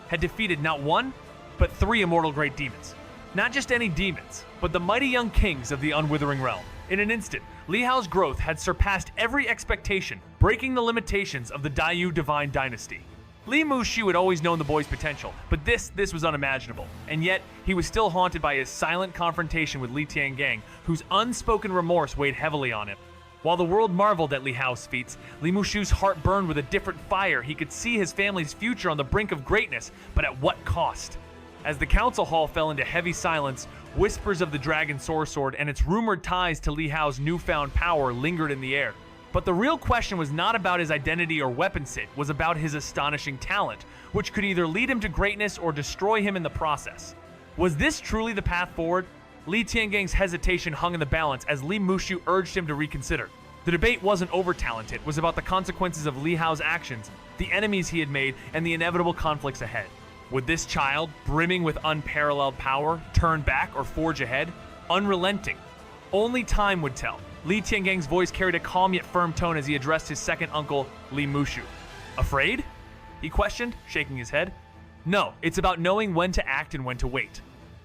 S1: had defeated not 1, but 3 immortal great demons. Not just any demons, but the mighty young kings of the Unwithering Realm. In an instant, Li Hao's growth had surpassed every expectation, breaking the limitations of the Daiyu Divine Dynasty. Li Mushu had always known the boy's potential, but this was unimaginable. And yet, he was still haunted by his silent confrontation with Li Tiangang, whose unspoken remorse weighed heavily on him. While the world marveled at Li Hao's feats, Li Mushu's heart burned with a different fire. He could see his family's future on the brink of greatness, but at what cost? As the council hall fell into heavy silence, whispers of the Dragon Sword and its rumored ties to Li Hao's newfound power lingered in the air. But the real question was not about his identity or weapon set, was about his astonishing talent, which could either lead him to greatness or destroy him in the process. Was this truly the path forward? Li Tiangang's hesitation hung in the balance as Li Mushu urged him to reconsider. The debate wasn't over talent, it was about the consequences of Li Hao's actions, the enemies he had made, and the inevitable conflicts ahead. Would this child, brimming with unparalleled power, turn back or forge ahead? Unrelenting. Only time would tell. Li Tiangang's voice carried a calm yet firm tone as he addressed his second uncle, Li Mushu. Afraid? He questioned, shaking his head. No, it's about knowing when to act and when to wait.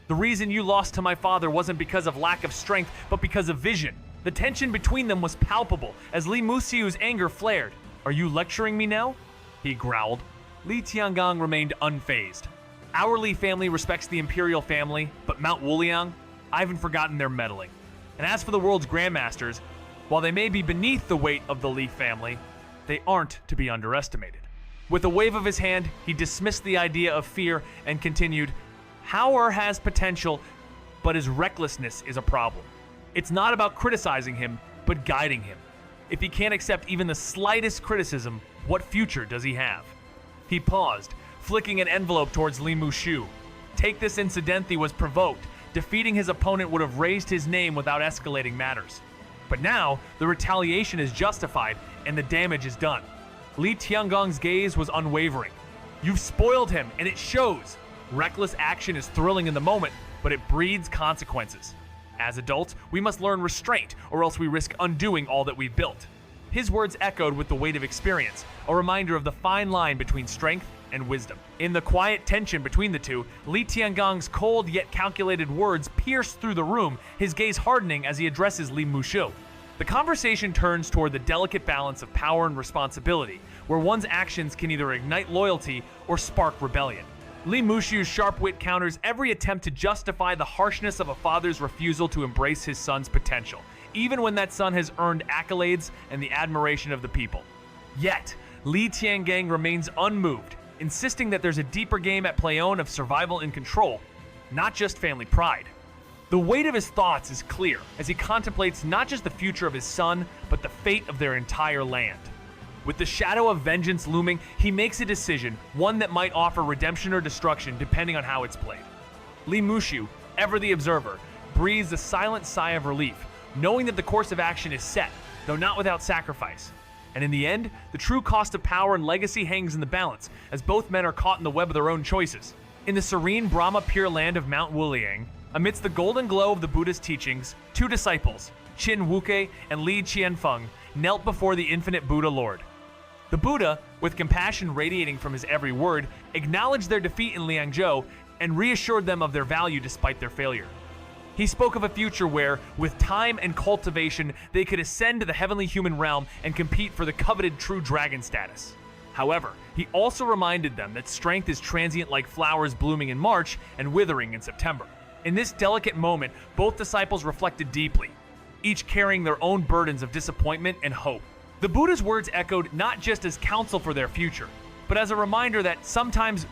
S1: The reason you lost to my father wasn't because of lack of strength, but because of vision. The tension between them was palpable as Li Mushu's anger flared. Are you lecturing me now? He growled. Li Tiangang remained unfazed. Our Li family respects the imperial family, but Mount Wuliang, I haven't forgotten their meddling. And as for the world's grandmasters, while they may be beneath the weight of the Li family, they aren't to be underestimated. With a wave of his hand, he dismissed the idea of fear and continued, Hauer has potential, but his recklessness is a problem. It's not about criticizing him, but guiding him. If he can't accept even the slightest criticism, what future does he have? He paused, flicking an envelope towards Li Mushu. Take this incident, he was provoked. Defeating his opponent would have raised his name without escalating matters. But now, the retaliation is justified and the damage is done. Li Tiangong's gaze was unwavering. You've spoiled him, and it shows. Reckless action is thrilling in the moment, but it breeds consequences. As adults, we must learn restraint, or else we risk undoing all that we've built. His words echoed with the weight of experience, a reminder of the fine line between strength and wisdom. In the quiet tension between the two, Li Tiangong's cold yet calculated words pierce through the room, his gaze hardening as he addresses Li Mushu. The conversation turns toward the delicate balance of power and responsibility, where one's actions can either ignite loyalty or spark rebellion. Li Mushu's sharp wit counters every attempt to justify the harshness of a father's refusal to embrace his son's potential, even when that son has earned accolades and the admiration of the people. Yet, Li Tiangang remains unmoved, insisting that there's a deeper game at play on of survival and control, not just family pride. The weight of his thoughts is clear as he contemplates not just the future of his son, but the fate of their entire land. With the shadow of vengeance looming, he makes a decision, one that might offer redemption or destruction depending on how it's played. Li Mushu, ever the observer, breathes a silent sigh of relief, knowing that the course of action is set, though not without sacrifice. And in the end, the true cost of power and legacy hangs in the balance, as both men are caught in the web of their own choices. In the serene Brahma pure land of Mount Wuliang, amidst the golden glow of the Buddha's teachings, two disciples, Qin Wuke and Li Qianfeng, knelt before the infinite Buddha Lord. The Buddha, with compassion radiating from his every word, acknowledged their defeat in Liangzhou and reassured them of their value despite their failure. He spoke of a future where, with time and cultivation, they could ascend to the heavenly human realm and compete for the coveted true dragon status. However, he also reminded them that strength is transient like flowers blooming in March and withering in September. In this delicate moment, both disciples reflected deeply, each carrying their own burdens of disappointment and hope. The Buddha's words echoed not just as counsel for their future, but as a reminder that sometimes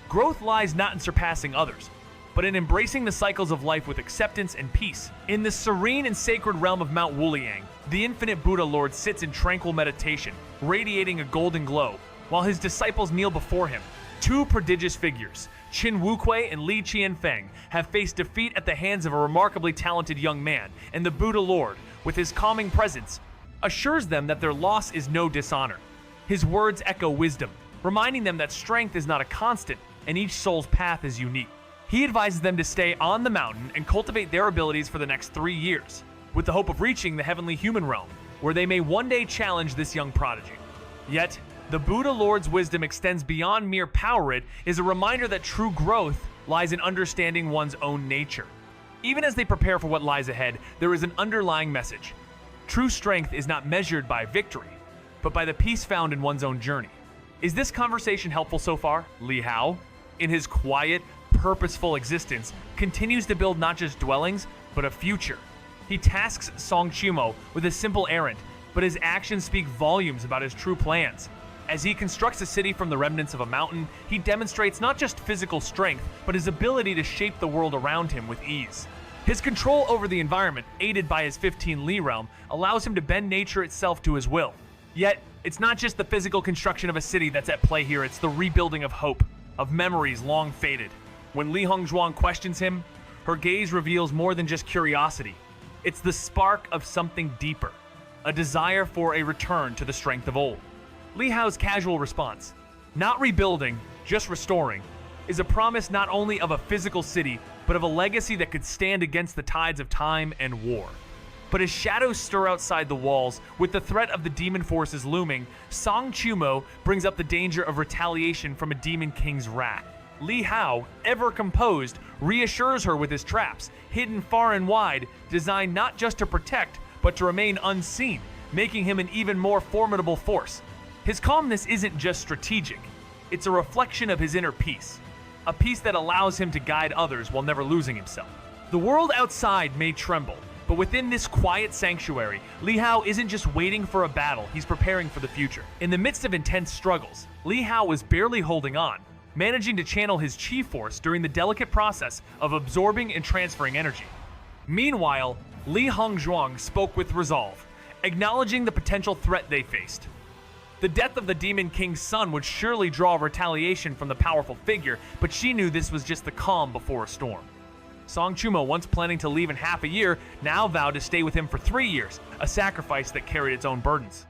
S1: growth lies not in surpassing others, but in embracing the cycles of life with acceptance and peace. In the serene and sacred realm of Mount Wuliang, the infinite Buddha Lord sits in tranquil meditation, radiating a golden glow, while his disciples kneel before him. Two prodigious figures, Qin Wuque and Li Qianfeng, have faced defeat at the hands of a remarkably talented young man, and the Buddha Lord, with his calming presence, assures them that their loss is no dishonor. His words echo wisdom, reminding them that strength is not a constant, and each soul's path is unique. He advises them to stay on the mountain and cultivate their abilities for the next 3 years, with the hope of reaching the heavenly human realm, where they may one day challenge this young prodigy. Yet, the Buddha Lord's wisdom extends beyond mere power. It is a reminder that true growth lies in understanding one's own nature. Even as they prepare for what lies ahead, there is an underlying message. True strength is not measured by victory, but by the peace found in one's own journey. Is this conversation helpful so far? Li Hao, in his quiet, purposeful existence, continues to build not just dwellings, but a future. He tasks Song Chumo with a simple errand, but his actions speak volumes about his true plans. As he constructs a city from the remnants of a mountain, he demonstrates not just physical strength, but his ability to shape the world around him with ease. His control over the environment, aided by his 15 Li realm, allows him to bend nature itself to his will. Yet, it's not just the physical construction of a city that's at play here, it's the rebuilding of hope, of memories long faded. When Li Hongzhuang questions him, her gaze reveals more than just curiosity. It's the spark of something deeper, a desire for a return to the strength of old. Li Hao's casual response, not rebuilding, just restoring, is a promise not only of a physical city, but of a legacy that could stand against the tides of time and war. But as shadows stir outside the walls, with the threat of the demon forces looming, Song Chumo brings up the danger of retaliation from a demon king's wrath. Li Hao, ever composed, reassures her with his traps, hidden far and wide, designed not just to protect, but to remain unseen, making him an even more formidable force. His calmness isn't just strategic, it's a reflection of his inner peace. a peace that allows him to guide others while never losing himself. The world outside may tremble, but within this quiet sanctuary, Li Hao isn't just waiting for a battle, he's preparing for the future. In the midst of intense struggles, Li Hao was barely holding on, managing to channel his chi force during the delicate process of absorbing and transferring energy. Meanwhile, Li Hongzhuang spoke with resolve, acknowledging the potential threat they faced. The death of the Demon King's son would surely draw retaliation from the powerful figure, but she knew this was just the calm before a storm. Song Chumo, once planning to leave in half a year, now vowed to stay with him for 3 years, a sacrifice that carried its own burdens.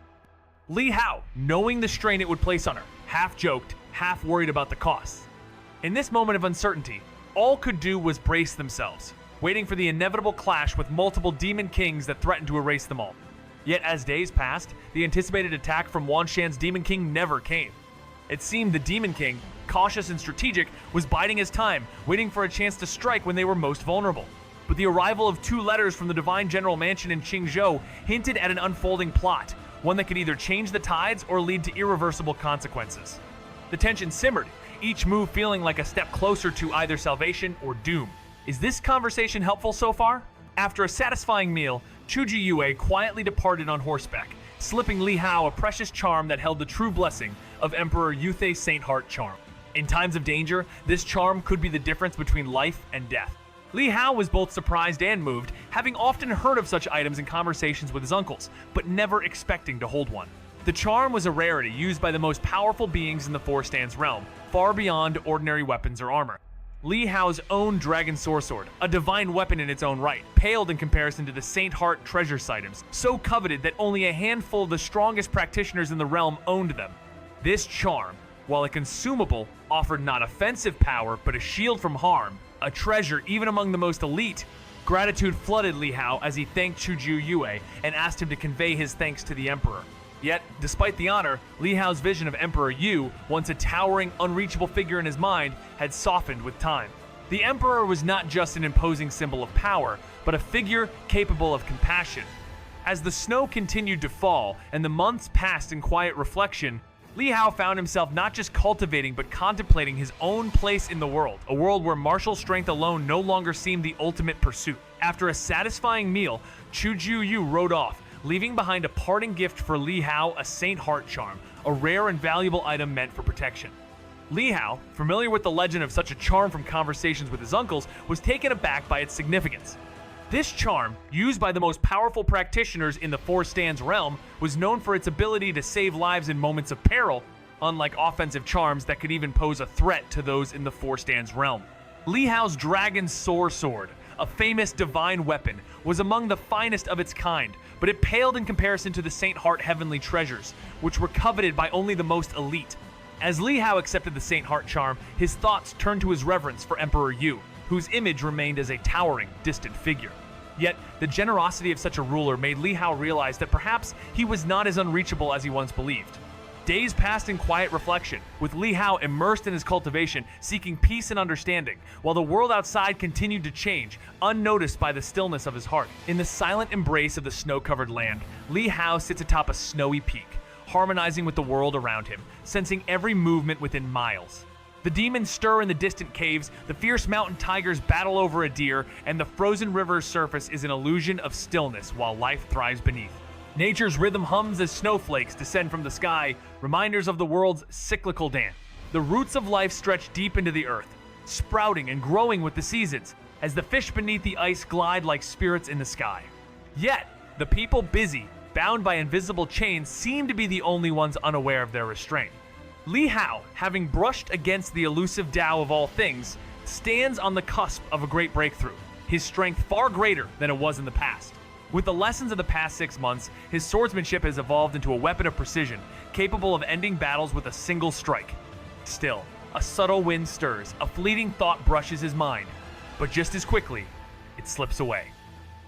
S1: Li Hao, knowing the strain it would place on her, half joked, half worried about the costs. In this moment of uncertainty, all could do was brace themselves, waiting for the inevitable clash with multiple demon kings that threatened to erase them all. Yet as days passed, the anticipated attack from Wanshan's Demon King never came. It seemed the Demon King, cautious and strategic, was biding his time, waiting for a chance to strike when they were most vulnerable. But the arrival of 2 letters from the Divine General Mansion in Qingzhou hinted at an unfolding plot, one that could either change the tides or lead to irreversible consequences. The tension simmered, each move feeling like a step closer to either salvation or doom. Is this conversation helpful so far? After a satisfying meal, Chuji Yue quietly departed on horseback, slipping Li Hao a precious charm that held the true blessing of Emperor Yuthei's Saint Heart charm. In times of danger, this charm could be the difference between life and death. Li Hao was both surprised and moved, having often heard of such items in conversations with his uncles, but never expecting to hold one. The charm was a rarity used by the most powerful beings in the Four Stands realm, far beyond ordinary weapons or armor. Li Hao's own Dragon Sword, a divine weapon in its own right, paled in comparison to the Saint Heart treasure items, so coveted that only a handful of the strongest practitioners in the realm owned them. This charm, while a consumable, offered not offensive power but a shield from harm, a treasure even among the most elite. Gratitude flooded Li Hao as he thanked Chuju Yue and asked him to convey his thanks to the Emperor. Yet, despite the honor, Li Hao's vision of Emperor Yu, once a towering, unreachable figure in his mind, had softened with time. The Emperor was not just an imposing symbol of power, but a figure capable of compassion. As the snow continued to fall and the months passed in quiet reflection, Li Hao found himself not just cultivating but contemplating his own place in the world, a world where martial strength alone no longer seemed the ultimate pursuit. After a satisfying meal, Chuju Yu rode off, leaving behind a parting gift for Li Hao, a Saint Heart charm, a rare and valuable item meant for protection. Li Hao, familiar with the legend of such a charm from conversations with his uncles, was taken aback by its significance. This charm, used by the most powerful practitioners in the Four Stands realm, was known for its ability to save lives in moments of peril, unlike offensive charms that could even pose a threat to those in the Four Stands realm. Li Hao's Dragon Sword, a famous divine weapon, was among the finest of its kind, but it paled in comparison to the Saint Heart heavenly treasures, which were coveted by only the most elite. As Li Hao accepted the Saint Heart charm, his thoughts turned to his reverence for Emperor Yu, whose image remained as a towering, distant figure. Yet, the generosity of such a ruler made Li Hao realize that perhaps he was not as unreachable as he once believed. Days passed in quiet reflection, with Li Hao immersed in his cultivation, seeking peace and understanding, while the world outside continued to change, unnoticed by the stillness of his heart. In the silent embrace of the snow-covered land, Li Hao sits atop a snowy peak, harmonizing with the world around him, sensing every movement within miles. The demons stir in the distant caves, the fierce mountain tigers battle over a deer, and the frozen river's surface is an illusion of stillness while life thrives beneath. Nature's rhythm hums as snowflakes descend from the sky, reminders of the world's cyclical dance. The roots of life stretch deep into the earth, sprouting and growing with the seasons, as the fish beneath the ice glide like spirits in the sky. Yet, the people busy, bound by invisible chains, seem to be the only ones unaware of their restraint. Li Hao, having brushed against the elusive Tao of all things, stands on the cusp of a great breakthrough, his strength far greater than it was in the past. With the lessons of the past 6 months, his swordsmanship has evolved into a weapon of precision, capable of ending battles with a single strike. Still, a subtle wind stirs, a fleeting thought brushes his mind, but just as quickly, it slips away.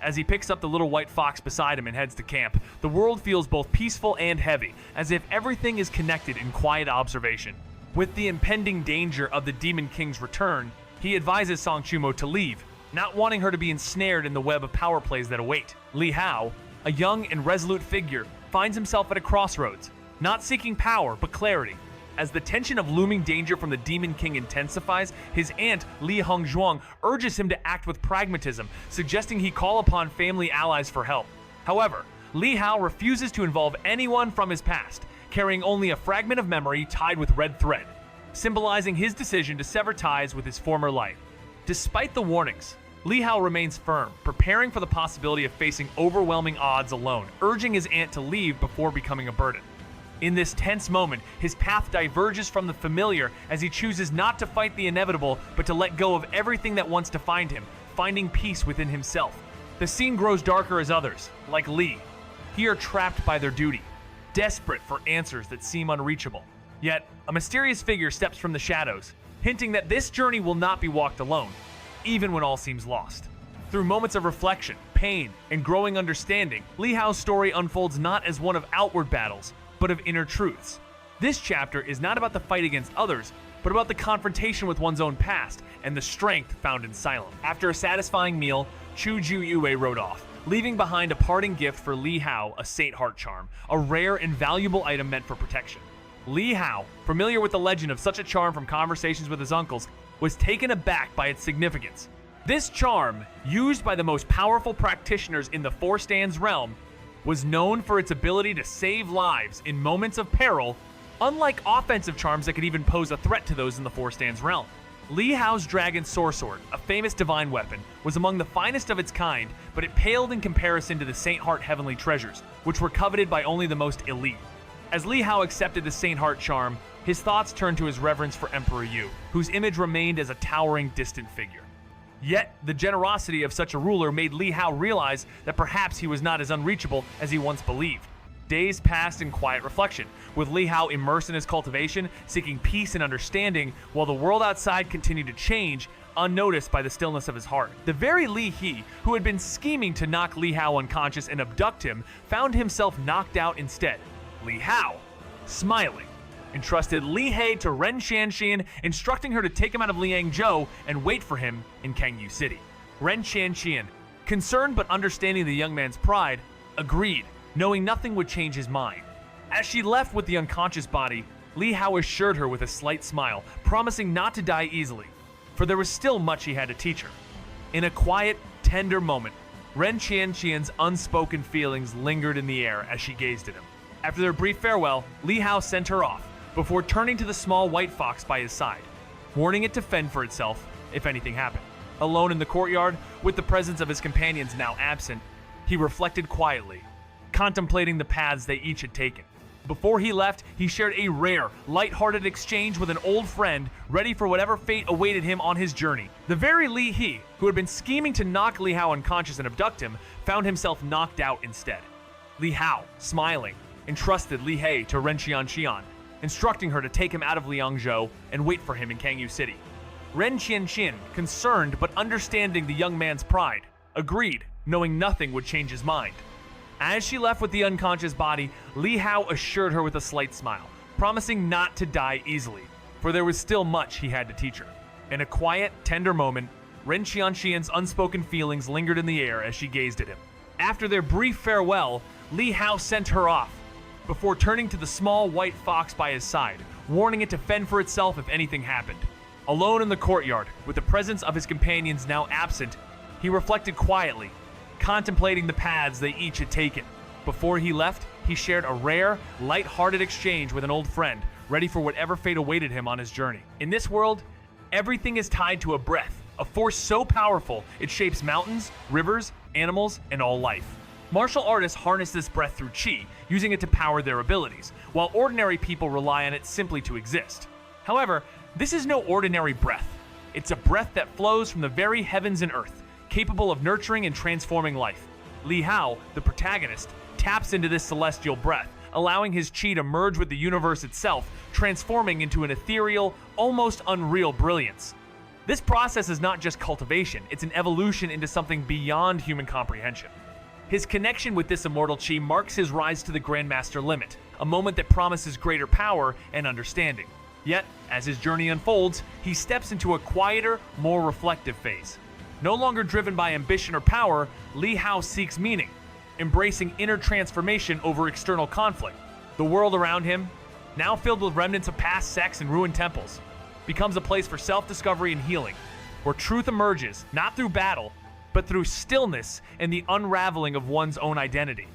S1: As he picks up the little white fox beside him and heads to camp, the world feels both peaceful and heavy, as if everything is connected in quiet observation. With the impending danger of the Demon King's return, he advises Song Chumo to leave, not wanting her to be ensnared in the web of power plays that await. Li Hao, a young and resolute figure, finds himself at a crossroads, not seeking power but clarity. As the tension of looming danger from the Demon King intensifies, his aunt, Li Hongzhuang, urges him to act with pragmatism, suggesting he call upon family allies for help. However, Li Hao refuses to involve anyone from his past, carrying only a fragment of memory tied with red thread, symbolizing his decision to sever ties with his former life. Despite the warnings, Li Hao remains firm, preparing for the possibility of facing overwhelming odds alone, urging his aunt to leave before becoming a burden. In this tense moment, his path diverges from the familiar as he chooses not to fight the inevitable, but to let go of everything that wants to find him, finding peace within himself. The scene grows darker as others, like Li, here trapped by their duty, desperate for answers that seem unreachable. Yet, a mysterious figure steps from the shadows, hinting that this journey will not be walked alone, even when all seems lost. Through moments of reflection, pain, and growing understanding, Li Hao's story unfolds not as one of outward battles, but of inner truths. This chapter is not about the fight against others, but about the confrontation with one's own past and the strength found in silence. After a satisfying meal, Chu Ju Yue rode off, leaving behind a parting gift for Li Hao, a Saint Heart charm, a rare and valuable item meant for protection. Li Hao, familiar with the legend of such a charm from conversations with his uncles, was taken aback by its significance. This charm, used by the most powerful practitioners in the Four Stands realm, was known for its ability to save lives in moments of peril, unlike offensive charms that could even pose a threat to those in the Four Stands realm. Li Hao's Dragon Sword, a famous divine weapon, was among the finest of its kind, but it paled in comparison to the Saint Heart Heavenly Treasures, which were coveted by only the most elite. As Li Hao accepted the Saint Heart charm, his thoughts turned to his reverence for Emperor Yu, whose image remained as a towering, distant figure. Yet, the generosity of such a ruler made Li Hao realize that perhaps he was not as unreachable as he once believed. Days passed in quiet reflection, with Li Hao immersed in his cultivation, seeking peace and understanding, while the world outside continued to change, unnoticed by the stillness of his heart. The very Li He, who had been scheming to knock Li Hao unconscious and abduct him, found himself knocked out instead. Li Hao, smiling, entrusted Li He to Ren Xianxia, instructing her to take him out of Liangzhou and wait for him in Kangyu City. Ren Xianxia, concerned but understanding the young man's pride, agreed, knowing nothing would change his mind. As she left with the unconscious body, Li Hao assured her with a slight smile, promising not to die easily, for there was still much he had to teach her. In a quiet, tender moment, Ren Xianxian's unspoken feelings lingered in the air as she gazed at him. After their brief farewell, Li Hao sent her off, before turning to the small white fox by his side, warning it to fend for itself if anything happened. Alone in the courtyard, with the presence of his companions now absent, he reflected quietly, contemplating the paths they each had taken. Before he left, he shared a rare, light-hearted exchange with an old friend, ready for whatever fate awaited him on his journey. The very Li He, who had been scheming to knock Li Hao unconscious and abduct him, found himself knocked out instead. Li Hao, smiling, entrusted Li He to Ren Xianxia, instructing her to take him out of Liangzhou and wait for him in Kangyu City. Ren Xianxia, concerned but understanding the young man's pride, agreed, knowing nothing would change his mind. As she left with the unconscious body, Li Hao assured her with a slight smile, promising not to die easily, for there was still much he had to teach her. In a quiet, tender moment, Ren Xianxian's unspoken feelings lingered in the air as she gazed at him. After their brief farewell, Li Hao sent her off, before turning to the small white fox by his side, warning it to fend for itself if anything happened. Alone in the courtyard, with the presence of his companions now absent, he reflected quietly, contemplating the paths they each had taken. Before he left, he shared a rare, light-hearted exchange with an old friend, ready for whatever fate awaited him on his journey. In this world, everything is tied to a breath, a force so powerful it shapes mountains, rivers, animals, and all life. Martial artists harness this breath through qi, using it to power their abilities, while ordinary people rely on it simply to exist. However, this is no ordinary breath. It's a breath that flows from the very heavens and earth, capable of nurturing and transforming life. Li Hao, the protagonist, taps into this celestial breath, allowing his qi to merge with the universe itself, transforming into an ethereal, almost unreal brilliance. This process is not just cultivation, it's an evolution into something beyond human comprehension. His connection with this immortal qi marks his rise to the Grandmaster limit, a moment that promises greater power and understanding. Yet, as his journey unfolds, he steps into a quieter, more reflective phase. No longer driven by ambition or power, Li Hao seeks meaning, embracing inner transformation over external conflict. The world around him, now filled with remnants of past sects and ruined temples, becomes a place for self-discovery and healing, where truth emerges not through battle, but through stillness and the unraveling of one's own identity.